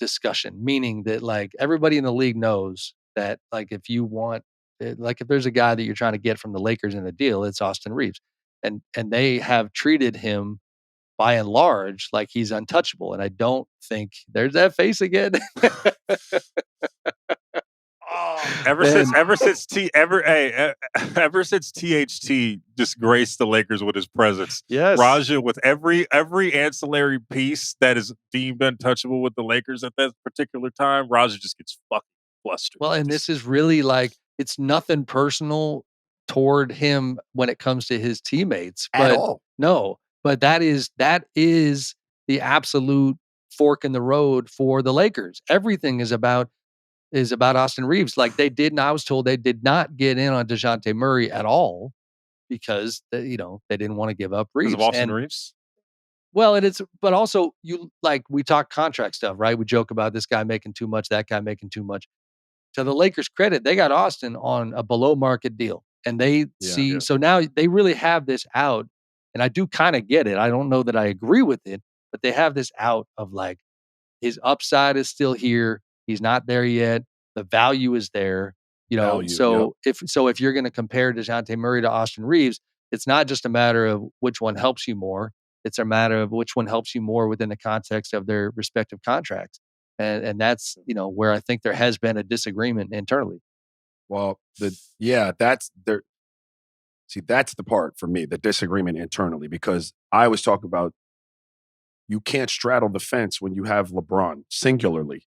discussion, meaning that everybody in the league knows that if you want, if there's a guy that you're trying to get from the Lakers in the deal, it's Austin Reeves. And they have treated him by and large like he's untouchable. And I don't think there's that face again. Ever since THT disgraced the Lakers with his presence. Yes. Raja, with every ancillary piece that is deemed untouchable with the Lakers at that particular time, Raja just gets fucking flustered. Well, and this is really it's nothing personal toward him when it comes to his teammates. At all. No, but that is the absolute fork in the road for the Lakers. Everything is about Austin Reeves. I was told they did not get in on DeJounte Murray at all because they didn't want to give up Reeves. Because of Austin Reeves? Well, but also we talk contract stuff, right? We joke about this guy making too much, that guy making too much. To the Lakers' credit, they got Austin on a below market deal. And Yeah. so now they really have this out. And I do kind of get it. I don't know that I agree with it, but they have this out of like his upside is still here. He's not there yet. The value is there. Value. Yep. If you're going to compare DeJounte Murray to Austin Reeves, it's not just a matter of which one helps you more. It's a matter of which one helps you more within the context of their respective contracts. And that's, where I think there has been a disagreement internally. Well, that's there. See, that's the part for me, the disagreement internally, because I was talking about you can't straddle the fence when you have LeBron singularly,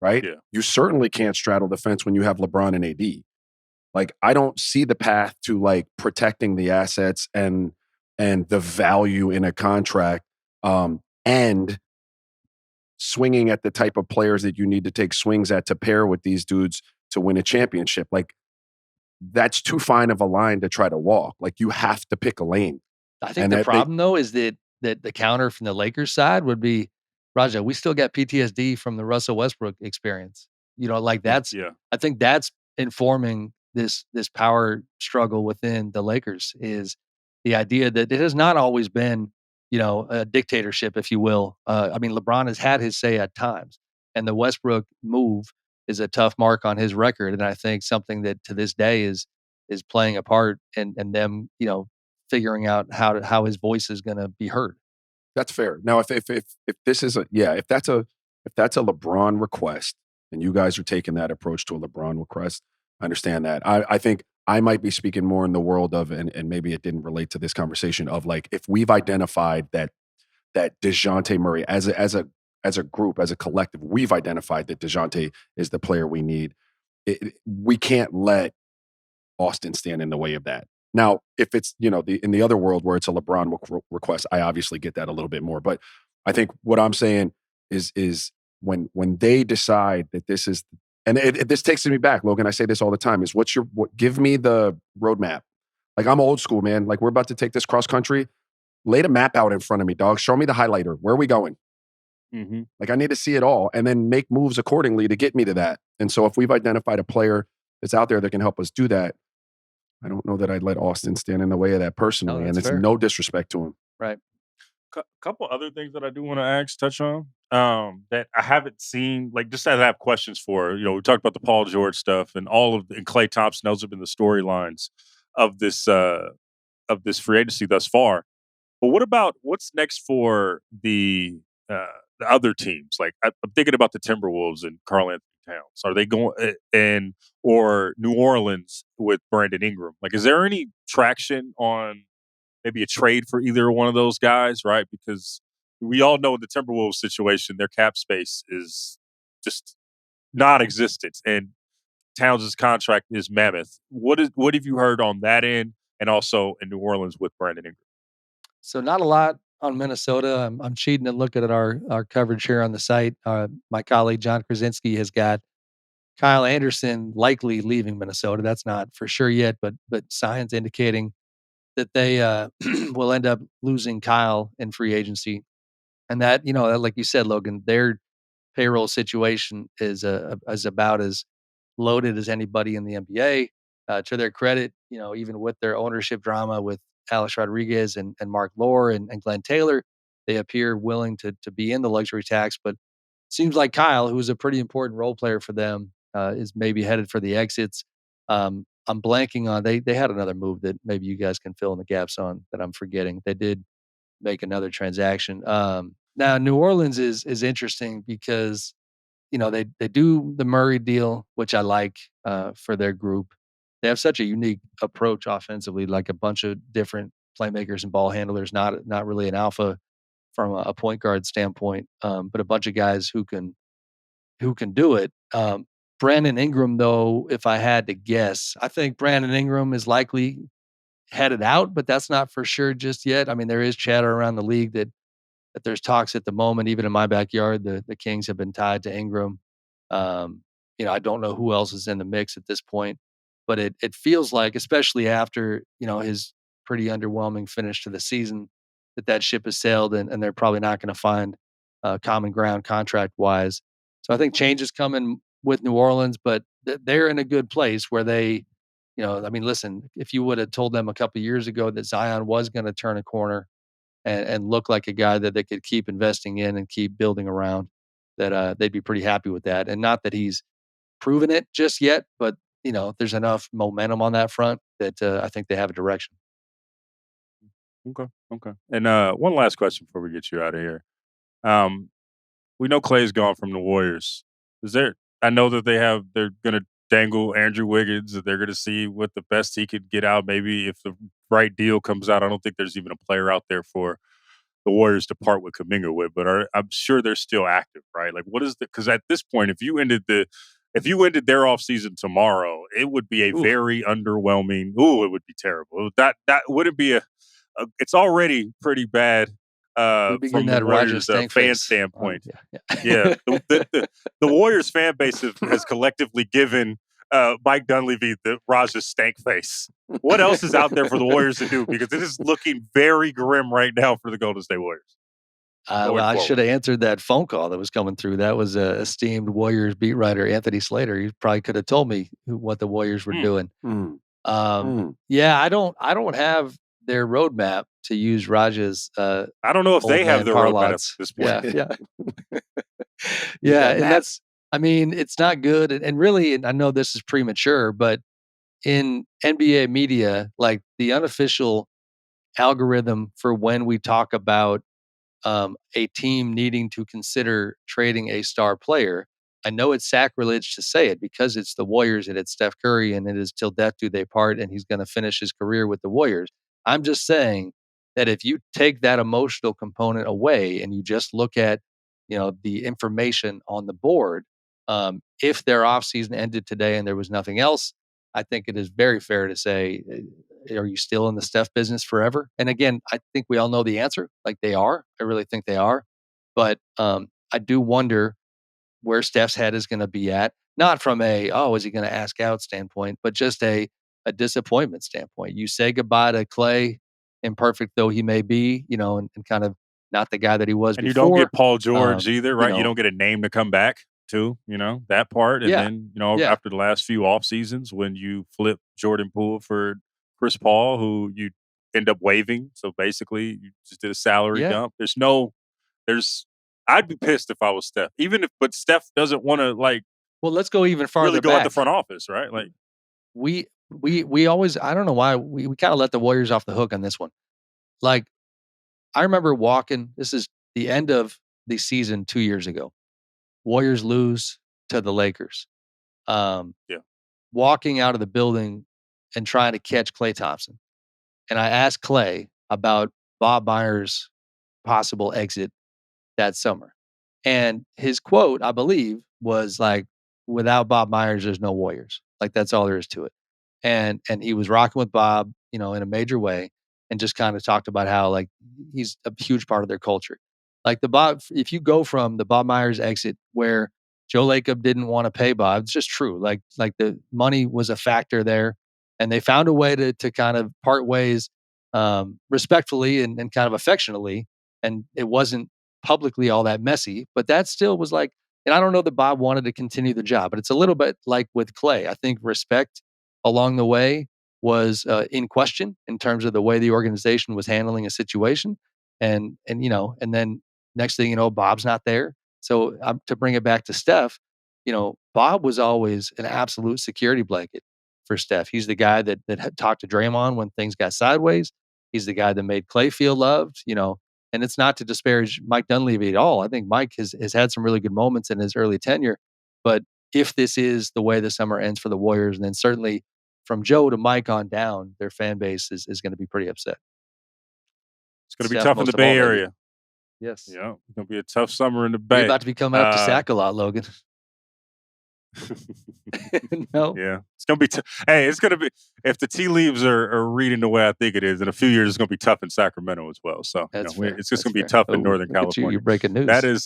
right? Yeah. You certainly can't straddle the fence when you have LeBron and AD. Like, I don't see the path to like protecting the assets and the value in a contract, and swinging at the type of players that you need to take swings at to pair with these dudes to win a championship. Like, that's too fine of a line to try to walk. Like, you have to pick a lane. I think the problem though is that the counter from the Lakers side would be, Raja, we still got PTSD from the Russell Westbrook experience. Yeah. I think that's informing this power struggle within the Lakers, is the idea that it has not always been, a dictatorship, if you will. LeBron has had his say at times, and the Westbrook move is a tough mark on his record. And I think something that to this day is playing a part in them, figuring out how his voice is going to be heard. That's fair. Now, if this is if that's a LeBron request, and you guys are taking that approach to a LeBron request, I understand that. I think I might be speaking more in the world of, and maybe it didn't relate to this conversation of, like, if we've identified that DeJounte Murray as a group, as a collective, we've identified that DeJounte is the player we need. We can't let Austin stand in the way of that. Now, if it's, in the other world where it's a LeBron request, I obviously get that a little bit more. But I think what I'm saying is when they decide that this is, and this takes me back, Logan, I say this all the time, is give me the roadmap. Like, I'm old school, man. Like, we're about to take this cross country. Lay the map out in front of me, dog. Show me the highlighter. Where are we going? Mm-hmm. Like, I need to see it all, and then make moves accordingly to get me to that. And so if we've identified a player that's out there that can help us do that, I don't know that I'd let Austin stand in the way of that personally. And it's fair. No disrespect to him. Right. Couple other things that I do want to touch on, that I haven't seen, like, just that I have questions for. We talked about the Paul George stuff and and Klay Thompson. Those have been the storylines of this free agency thus far. But what's next for the other teams? Like, I'm thinking about the Timberwolves and Karl Anthony Towns. Are they going or New Orleans with Brandon Ingram? Like, is there any traction on maybe a trade for either one of those guys? Right, because we all know in the Timberwolves situation, their cap space is just non-existent, and Towns' contract is mammoth. What have you heard on that end, and also in New Orleans with Brandon Ingram? So not a lot on Minnesota. I'm cheating and looking at our coverage here on the site. My colleague John Krasinski has got Kyle Anderson likely leaving Minnesota. That's not for sure yet, but signs indicating that they will end up losing Kyle in free agency. And that, like you said, Logan, their payroll situation is about as loaded as anybody in the NBA. To their credit, even with their ownership drama with Alex Rodriguez and Mark Lore and Glenn Taylor, they appear willing to be in the luxury tax. But it seems like Kyle, who's a pretty important role player for them, is maybe headed for the exits. I'm blanking on, they had another move that maybe you guys can fill in the gaps on that I'm forgetting. They did make another transaction. Now New Orleans is interesting because they do the Murray deal, which I like for their group. They have such a unique approach offensively, like a bunch of different playmakers and ball handlers, not really an alpha from a point guard standpoint, but a bunch of guys who can do it. Brandon Ingram, though, if I had to guess, I think Brandon Ingram is likely headed out, but that's not for sure just yet. I mean, there is chatter around the league that there's talks at the moment. Even in my backyard, the Kings have been tied to Ingram. I don't know who else is in the mix at this point, but it feels like, especially after his pretty underwhelming finish to the season, that ship has sailed and they're probably not going to find common ground contract wise. So I think change is coming with New Orleans, but they're in a good place where they, I mean, listen, if you would have told them a couple of years ago that Zion was going to turn a corner and look like a guy that they could keep investing in and keep building around, that they'd be pretty happy with that. And not that he's proven it just yet, but there's enough momentum on that front that I think they have a direction. Okay. And one last question before we get you out of here. We know Klay's gone from the Warriors. I know that they're going to dangle Andrew Wiggins, that they're going to see what the best he could get out. Maybe if the right deal comes out, I don't think there's even a player out there for the Warriors to part with Kuminga with, but I'm sure they're still active, right? Like, because at this point, if you ended their offseason tomorrow, it would be a very underwhelming. It would be terrible. That wouldn't be it's already pretty bad from the Warriors fan standpoint. Yeah. The Warriors fan base has collectively given Mike Dunleavy the Raja stank face. What else is out there for the Warriors to do? Because it is looking very grim right now for the Golden State Warriors. I should have answered that phone call that was coming through. That was esteemed Warriors beat writer Anthony Slater. He probably could have told me what the Warriors were doing. Yeah, I don't have their roadmap, to use Raja's. I don't know if they have their roadmap at this point. Yeah, and that's. I mean, it's not good, and really, and I know this is premature, but in NBA media, like the unofficial algorithm for when we talk about a team needing to consider trading a star player. I know it's sacrilege to say it because it's the Warriors and it's Steph Curry and it is till death do they part and he's going to finish his career with the Warriors. I'm just saying that if you take that emotional component away and you just look at, the information on the board, if their offseason ended today and there was nothing else, I think it is very fair to say, are you still in the Steph business forever? And again, I think we all know the answer. Like they are. I really think they are. But I do wonder where Steph's head is going to be at. Not from is he going to ask out standpoint, but just a disappointment standpoint. You say goodbye to Klay, imperfect though he may be, and kind of not the guy that he was and before. You don't get Paul George either, right? You don't get a name to come back to, that part. And then, after the last few off seasons, when you flip Jordan Poole for Chris Paul, who you end up waiving. So basically you just did a salary dump. I'd be pissed if I was Steph, but Steph doesn't want to well, let's go even farther really go back. at the front office, right? Like we always, I don't know why we kind of let the Warriors off the hook on this one. Like I remember this is the end of the season 2 years ago. Warriors lose to the Lakers. Walking out of the building and trying to catch Klay Thompson. And I asked Klay about Bob Myers' possible exit that summer. And his quote, I believe, was like, without Bob Myers, there's no Warriors. Like that's all there is to it. And he was rocking with Bob, in a major way, and just kind of talked about how like he's a huge part of their culture. Like if you go from the Bob Myers exit where Joe Lacob didn't want to pay Bob, it's just true. Like the money was a factor there, and they found a way to kind of part ways respectfully and kind of affectionately, and it wasn't publicly all that messy. But that still was like, and I don't know that Bob wanted to continue the job, but it's a little bit like with Klay. I think respect along the way was in question in terms of the way the organization was handling a situation, and then next thing you know, Bob's not there. So to bring it back to Steph, Bob was always an absolute security blanket for Steph. He's the guy that had talked to Draymond when things got sideways. He's the guy that made Klay feel loved, and it's not to disparage Mike Dunleavy at all. I think Mike has had some really good moments in his early tenure, but if this is the way the summer ends for the Warriors, and then certainly from Joe to Mike on down, their fan base is going to be pretty upset. It's going to be tough in the Bay Area. Yes. Yeah, it's going to be a tough summer in the Bay. You're about to be coming up to Sac a lot, Logan. No. Yeah. It's going to be it's going to be, if the tea leaves are reading the way I think it is, in a few years it's going to be tough in Sacramento as well. So it's just going to be tough in Northern California. You're breaking news. That is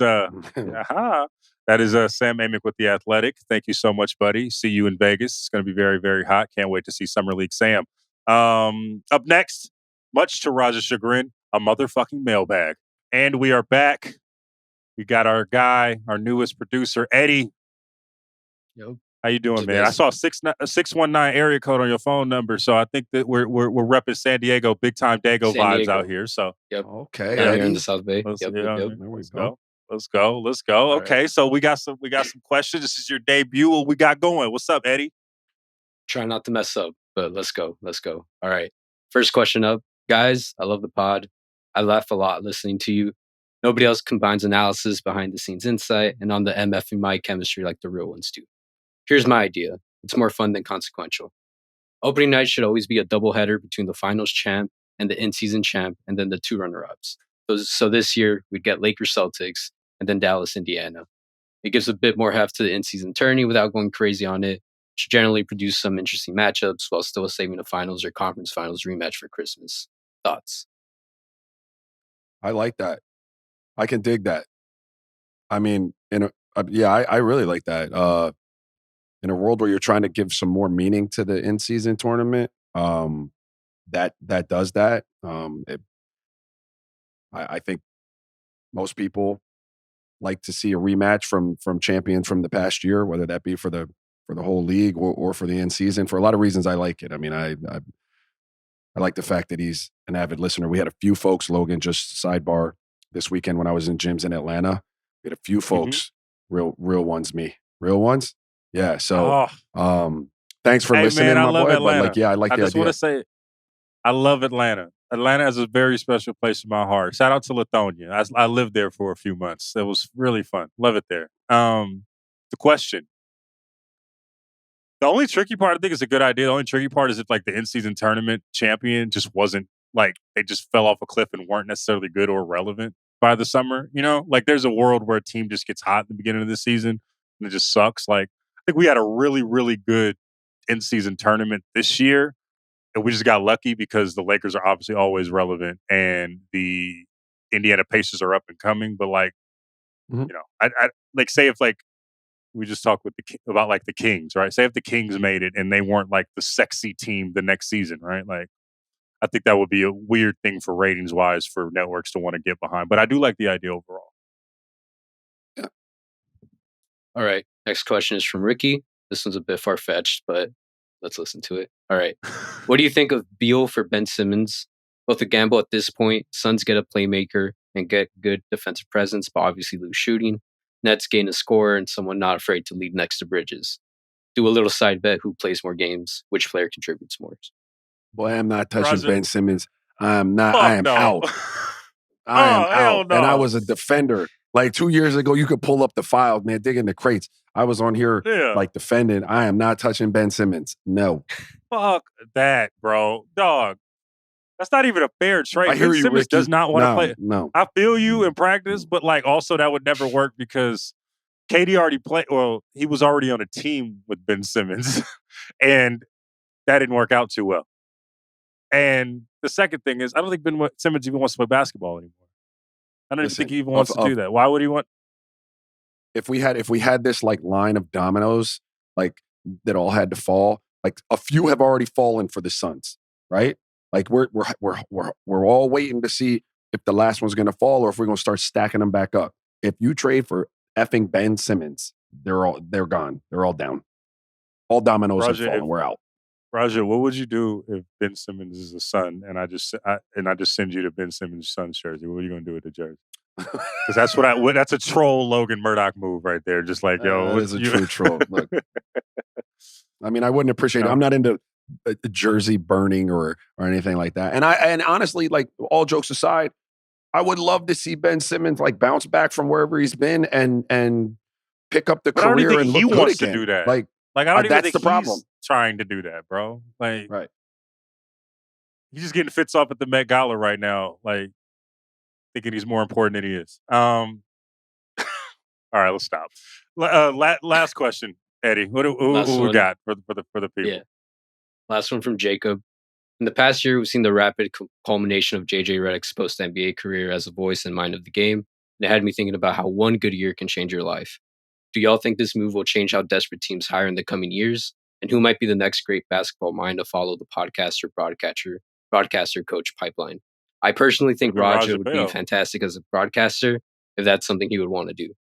that is Sam Amick with The Athletic. Thank you so much, buddy. See you in Vegas. It's going to be very, very hot. Can't wait to see Summer League Sam. Up next, much to Raja's chagrin, a motherfucking mailbag. And we are back. We got our guy, our newest producer, Eddie. Yep. How you doing, man? I saw a 619 area code on your phone number, so I think that we're repping San Diego, big time Dago vibes out here. So okay, down here in the South Bay. Let's, Yep. Let's go. All Okay, right. so we got some questions. This is your debut. What we got going? What's up, Eddie? Try not to mess up, but let's go. All right. First question up. Guys, I love the pod. I laugh a lot listening to you. Nobody else combines analysis, behind the scenes insight, and on the MFMI chemistry like the real ones do. Here's my idea. It's more fun than consequential. Opening night should always be a doubleheader between the finals champ and the in-season champ, and then the two runner-ups. So this year, we'd get Lakers Celtics, and then Dallas Indiana. It gives a bit more heft to the in-season tourney without going crazy on it. Should generally produce some interesting matchups while still saving a finals or conference finals rematch for Christmas. Thoughts? I like that. I can dig that. I mean, I really like that. In a world where you're trying to give some more meaning to the in-season tournament, that does that. I think most people like to see a rematch from champions from the past year, whether that be for the whole league or for the in-season. For a lot of reasons, I like it. I mean, I like the fact that he's an avid listener. We had a few folks, Logan, just sidebar, this weekend when I was in gyms in Atlanta. We had a few folks, real ones, real ones. Yeah. So, thanks for listening, man, I my love boy. Atlanta. But I like the idea. I just want to say, I love Atlanta. Atlanta has a very special place in my heart. Shout out to Lithonia. I lived there for a few months. It was really fun. Love it there. The question. The only tricky part, I think, is a good idea. The only tricky part is if like the in-season tournament champion just wasn't like they just fell off a cliff and weren't necessarily good or relevant by the summer. You know, like there's a world where a team just gets hot at the beginning of the season and it just sucks. Like I think we had a really, really good in-season tournament this year. And we just got lucky because the Lakers are obviously always relevant and the Indiana Pacers are up and coming. But like, you know, I like say if like we just talked with about like the Kings, right? Say if the Kings made it and they weren't like the sexy team the next season, right? Like, I think that would be a weird thing for ratings wise for networks to want to get behind. But I do like the idea overall. Yeah. All right. Next question is from Ricky. This one's a bit far-fetched, but let's listen to it. All right. What do you think of Beal for Ben Simmons? Both a gamble at this point. Suns get a playmaker and get good defensive presence, but obviously lose shooting. Nets gain a scorer and someone not afraid to lead next to Bridges. Do a little side bet who plays more games, which player contributes more. Boy, I'm not touching Raja. Ben Simmons. I'm not. Fuck I am no. out. I am hell out. no. And I was a defender. Like 2 years ago, you could pull up the files, man, dig in the crates. I was on here like defending. I am not touching Ben Simmons. No. Fuck that, bro. Dog. That's not even a fair trade. I hear Ben you, Simmons Ricky. does not want to play. No. I feel you in practice, but like also that would never work because KD already played. Well, he was already on a team with Ben Simmons, and that didn't work out too well. And the second thing is, I don't think Ben Simmons even wants to play basketball anymore. I don't even think he even wants to do that. Why would he want? If we had this like line of dominoes, like that all had to fall, like a few have already fallen for the Suns, right? Like we're all waiting to see if the last one's going to fall or if we're going to start stacking them back up. If you trade for effing Ben Simmons, they're gone. They're all down. All dominoes have fallen. We're out. Raja, what would you do if Ben Simmons is a Sun and I just send you to Ben Simmons' Suns jersey? What are you going to do with the jersey? Because that's a troll Logan Murdock move right there. Just like, yo, that is a true troll. Look, I mean, I wouldn't appreciate it. I'm not into a jersey burning or anything like that. And honestly, like all jokes aside, I would love to see Ben Simmons like bounce back from wherever he's been and pick up the career and look good again. To do that. Like I don't even that's think the problem. He's trying to do that, bro. Like, right. He's just getting fits off at the Met Gala right now, like thinking he's more important than he is. All right, let's stop. Last question, Eddie. Who we got for the people? Yeah. Last one from Jacob. In the past year, we've seen the rapid culmination of JJ Redick's post-NBA career as a voice and mind of the game. And it had me thinking about how one good year can change your life. Do y'all think this move will change how desperate teams hire in the coming years? And who might be the next great basketball mind to follow the podcaster coach pipeline? I personally think Could've been Raja Raja would be Bell. fantastic as a broadcaster if that's something he would want to do.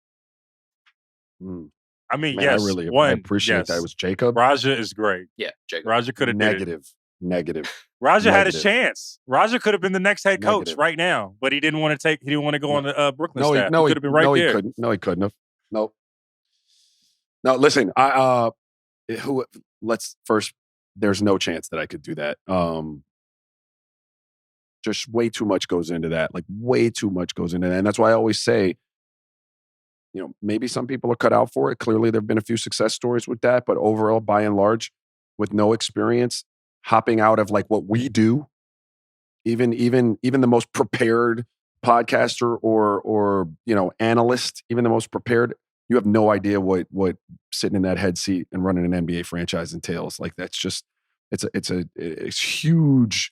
I mean, Man, yes, I appreciate that. It was Jacob. Raja is great. Yeah, Jacob. Raja could have did it. Negative. Raja had his Negative. chance. Raja could have been the next head coach Negative. right now, but he didn't want to He didn't want to go on the Brooklyn No, staff. He could have been right there. He couldn't. No, he couldn't have. No. No, listen. Let's first. There's no chance that I could do that. Just way too much goes into that. Like way too much goes into that, and that's why I always say, maybe some people are cut out for it. Clearly, there've been a few success stories with that, but overall, by and large, with no experience, hopping out of like what we do, even the most prepared podcaster or analyst, even the most prepared, you have no idea what sitting in that head seat and running an NBA franchise entails. Like that's just it's huge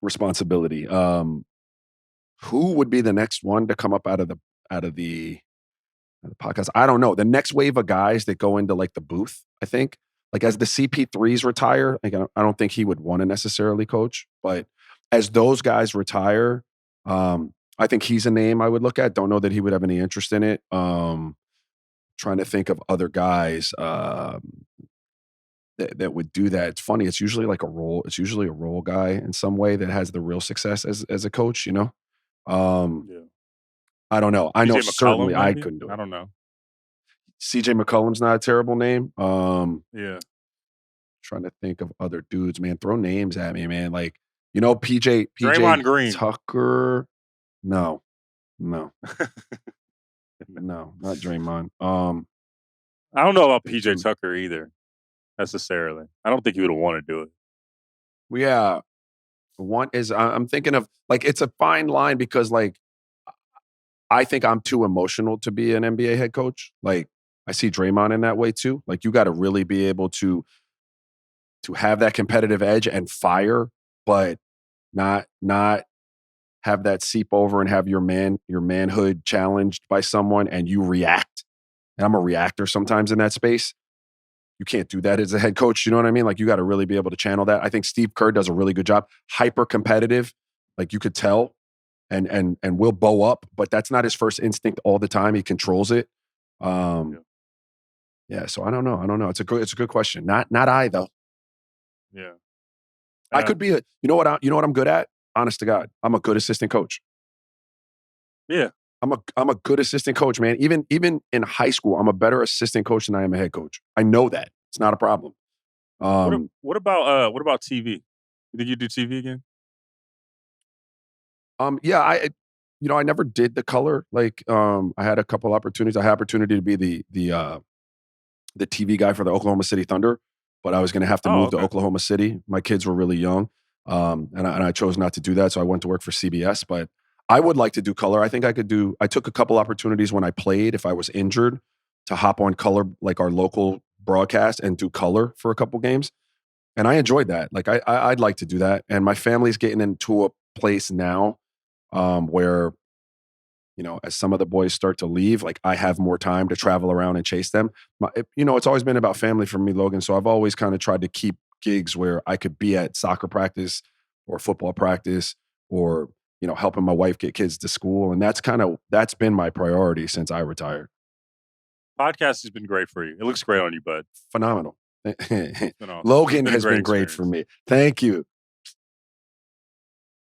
responsibility. Who would be the next one to come up out of the podcast? I don't know. The next wave of guys that go into like the booth, I think, like as the CP3s retire, like I don't think he would want to necessarily coach, but as those guys retire, I think he's a name I would look at. Don't know that he would have any interest in it. Trying to think of other guys that would do that. It's funny. It's usually like a role. It's usually a role guy in some way that has the real success as a coach. Yeah. I don't know. I know CJ McCollum, certainly I maybe? couldn't do it. I don't know. CJ McCollum's not a terrible name. Yeah. Trying to think of other dudes, man. Throw names at me, man. Like, PJ Draymond Green. Tucker. No. No, not Draymond. I don't know about PJ Tucker either, necessarily. I don't think he would want to do it. Yeah. One is I'm thinking of like it's a fine line because like I think I'm too emotional to be an NBA head coach. Like I see Draymond in that way too. Like you got to really be able to have that competitive edge and fire, but not have that seep over and have your manhood challenged by someone and you react. And I'm a reactor sometimes in that space. You can't do that as a head coach. You know what I mean? Like you got to really be able to channel that. I think Steve Kerr does a really good job. Hyper competitive, like you could tell, and will bow up, but that's not his first instinct all the time. He controls it. Yeah. So I don't know. It's a good question. Not I though. Yeah. I could be you know what I'm good at? Honest to God, I'm a good assistant coach. Yeah. I'm a good assistant coach, man. Even in high school, I'm a better assistant coach than I am a head coach. I know that. It's not a problem. What about TV? You think you do TV again? Yeah, I never did the color. Like, I had a couple opportunities. I had opportunity to be the TV guy for the Oklahoma City Thunder, but I was going to have to move to Oklahoma City. My kids were really young, and I chose not to do that. So I went to work for CBS. But I would like to do color. I think I could do. I took a couple opportunities when I played. If I was injured, to hop on color, like our local broadcast, and do color for a couple games, and I enjoyed that. Like I'd like to do that. And my family's getting into a place now where, as some of the boys start to leave, like I have more time to travel around and chase them. It's always been about family for me, Logan. So I've always kind of tried to keep gigs where I could be at soccer practice or football practice or, helping my wife get kids to school. And that's been my priority since I retired. Podcast has been great for you. It looks great on you, bud. Phenomenal. Awesome. Logan has been great for me. Thank you.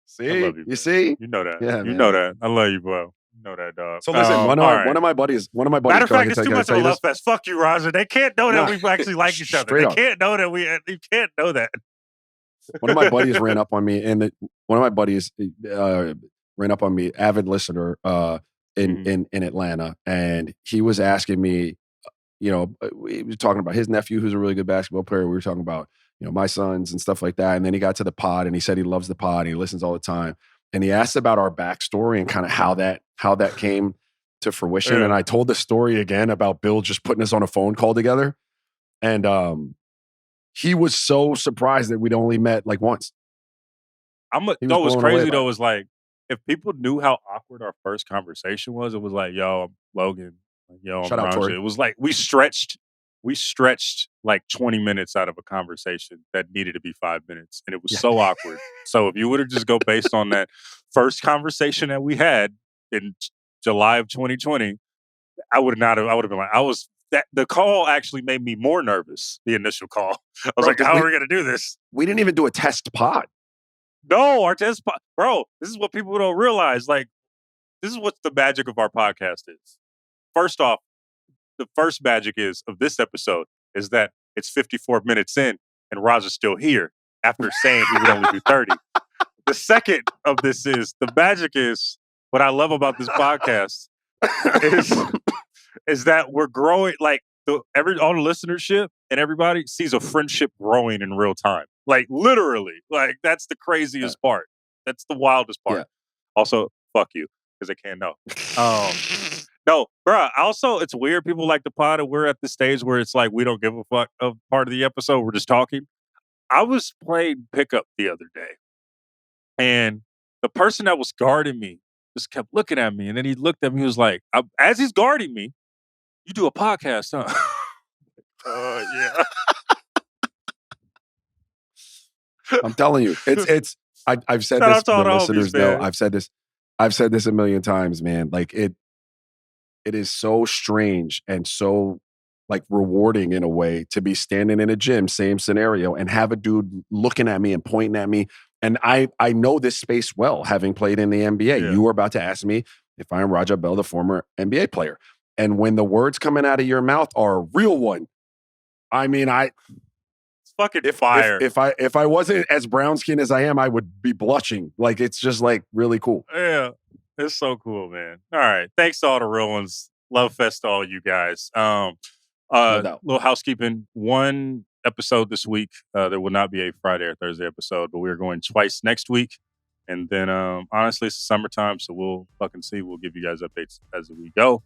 See, I love you, see, you know that. Yeah, you know that. I love you, bro. You know that, dog. So listen, one of my buddies. Matter of fact, it's too much of a love fest. Fuck you, Raja. They can't know that we actually like each other. They can't know that you can't know that. One of my buddies ran up on me, and avid listener in Atlanta, and he was asking me, he was talking about his nephew, who's a really good basketball player. We were talking about, my sons and stuff like that. And then he got to the pod, and he said he loves the pod, and he listens all the time. And he asked about our backstory and kind of how that came to fruition. Yeah. And I told the story again about Bill just putting us on a phone call together, and he was so surprised that we'd only met like once. What's crazy though was like, if people knew how awkward our first conversation was, it was like, yo, I'm Logan. Like, yo, I'm Shout out, Tori. It was like we stretched we stretched like 20 minutes out of a conversation that needed to be 5 minutes, and it was so awkward. So if you would have just go based on that first conversation that we had in July of 2020, I would have been like, the call actually made me more nervous, the initial call. I was like, how are we going to do this? We didn't even do a test pod. No, our test pod. Bro, this is what people don't realize. Like, this is what the magic of our podcast is. First off, the first magic of this episode is that it's 54 minutes in and Raja's still here after saying he would only do 30. The second of this is the magic is what I love about this podcast is that we're growing, like all the listenership and everybody sees a friendship growing in real time. Like literally, like that's the craziest part. That's the wildest part. Yeah. Also, fuck you because they can't know. No, bro. Also, it's weird. People like the pod, and we're at the stage where it's like we don't give a fuck of part of the episode. We're just talking. I was playing pickup the other day, and the person that was guarding me just kept looking at me, and then he looked at me. He was like, as he's guarding me, "You do a podcast, huh?" Yeah. I'm telling you, it's. I've said Shout this. out to all The the listeners homies, know. man. I've said this a million times, man. Like it is so strange and so like rewarding in a way to be standing in a gym, same scenario, and have a dude looking at me and pointing at me. And I know this space well, having played in the NBA. Yeah. You were about to ask me if I am Raja Bell, the former NBA player. And when the words coming out of your mouth are a real one, I mean, It's fucking fire. if I wasn't as brown skinned as I am, I would be blushing. Like it's just like really cool. Yeah. It's so cool, man. All right. Thanks to all the real ones. Love fest to all you guys. No doubt. Little housekeeping. One episode this week. There will not be a Friday or Thursday episode, but we're going twice next week. And then honestly, it's summertime, so we'll fucking see. We'll give you guys updates as we go.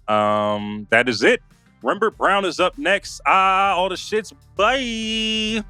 That is it. Rembert Browne is up next. All the shits. Bye.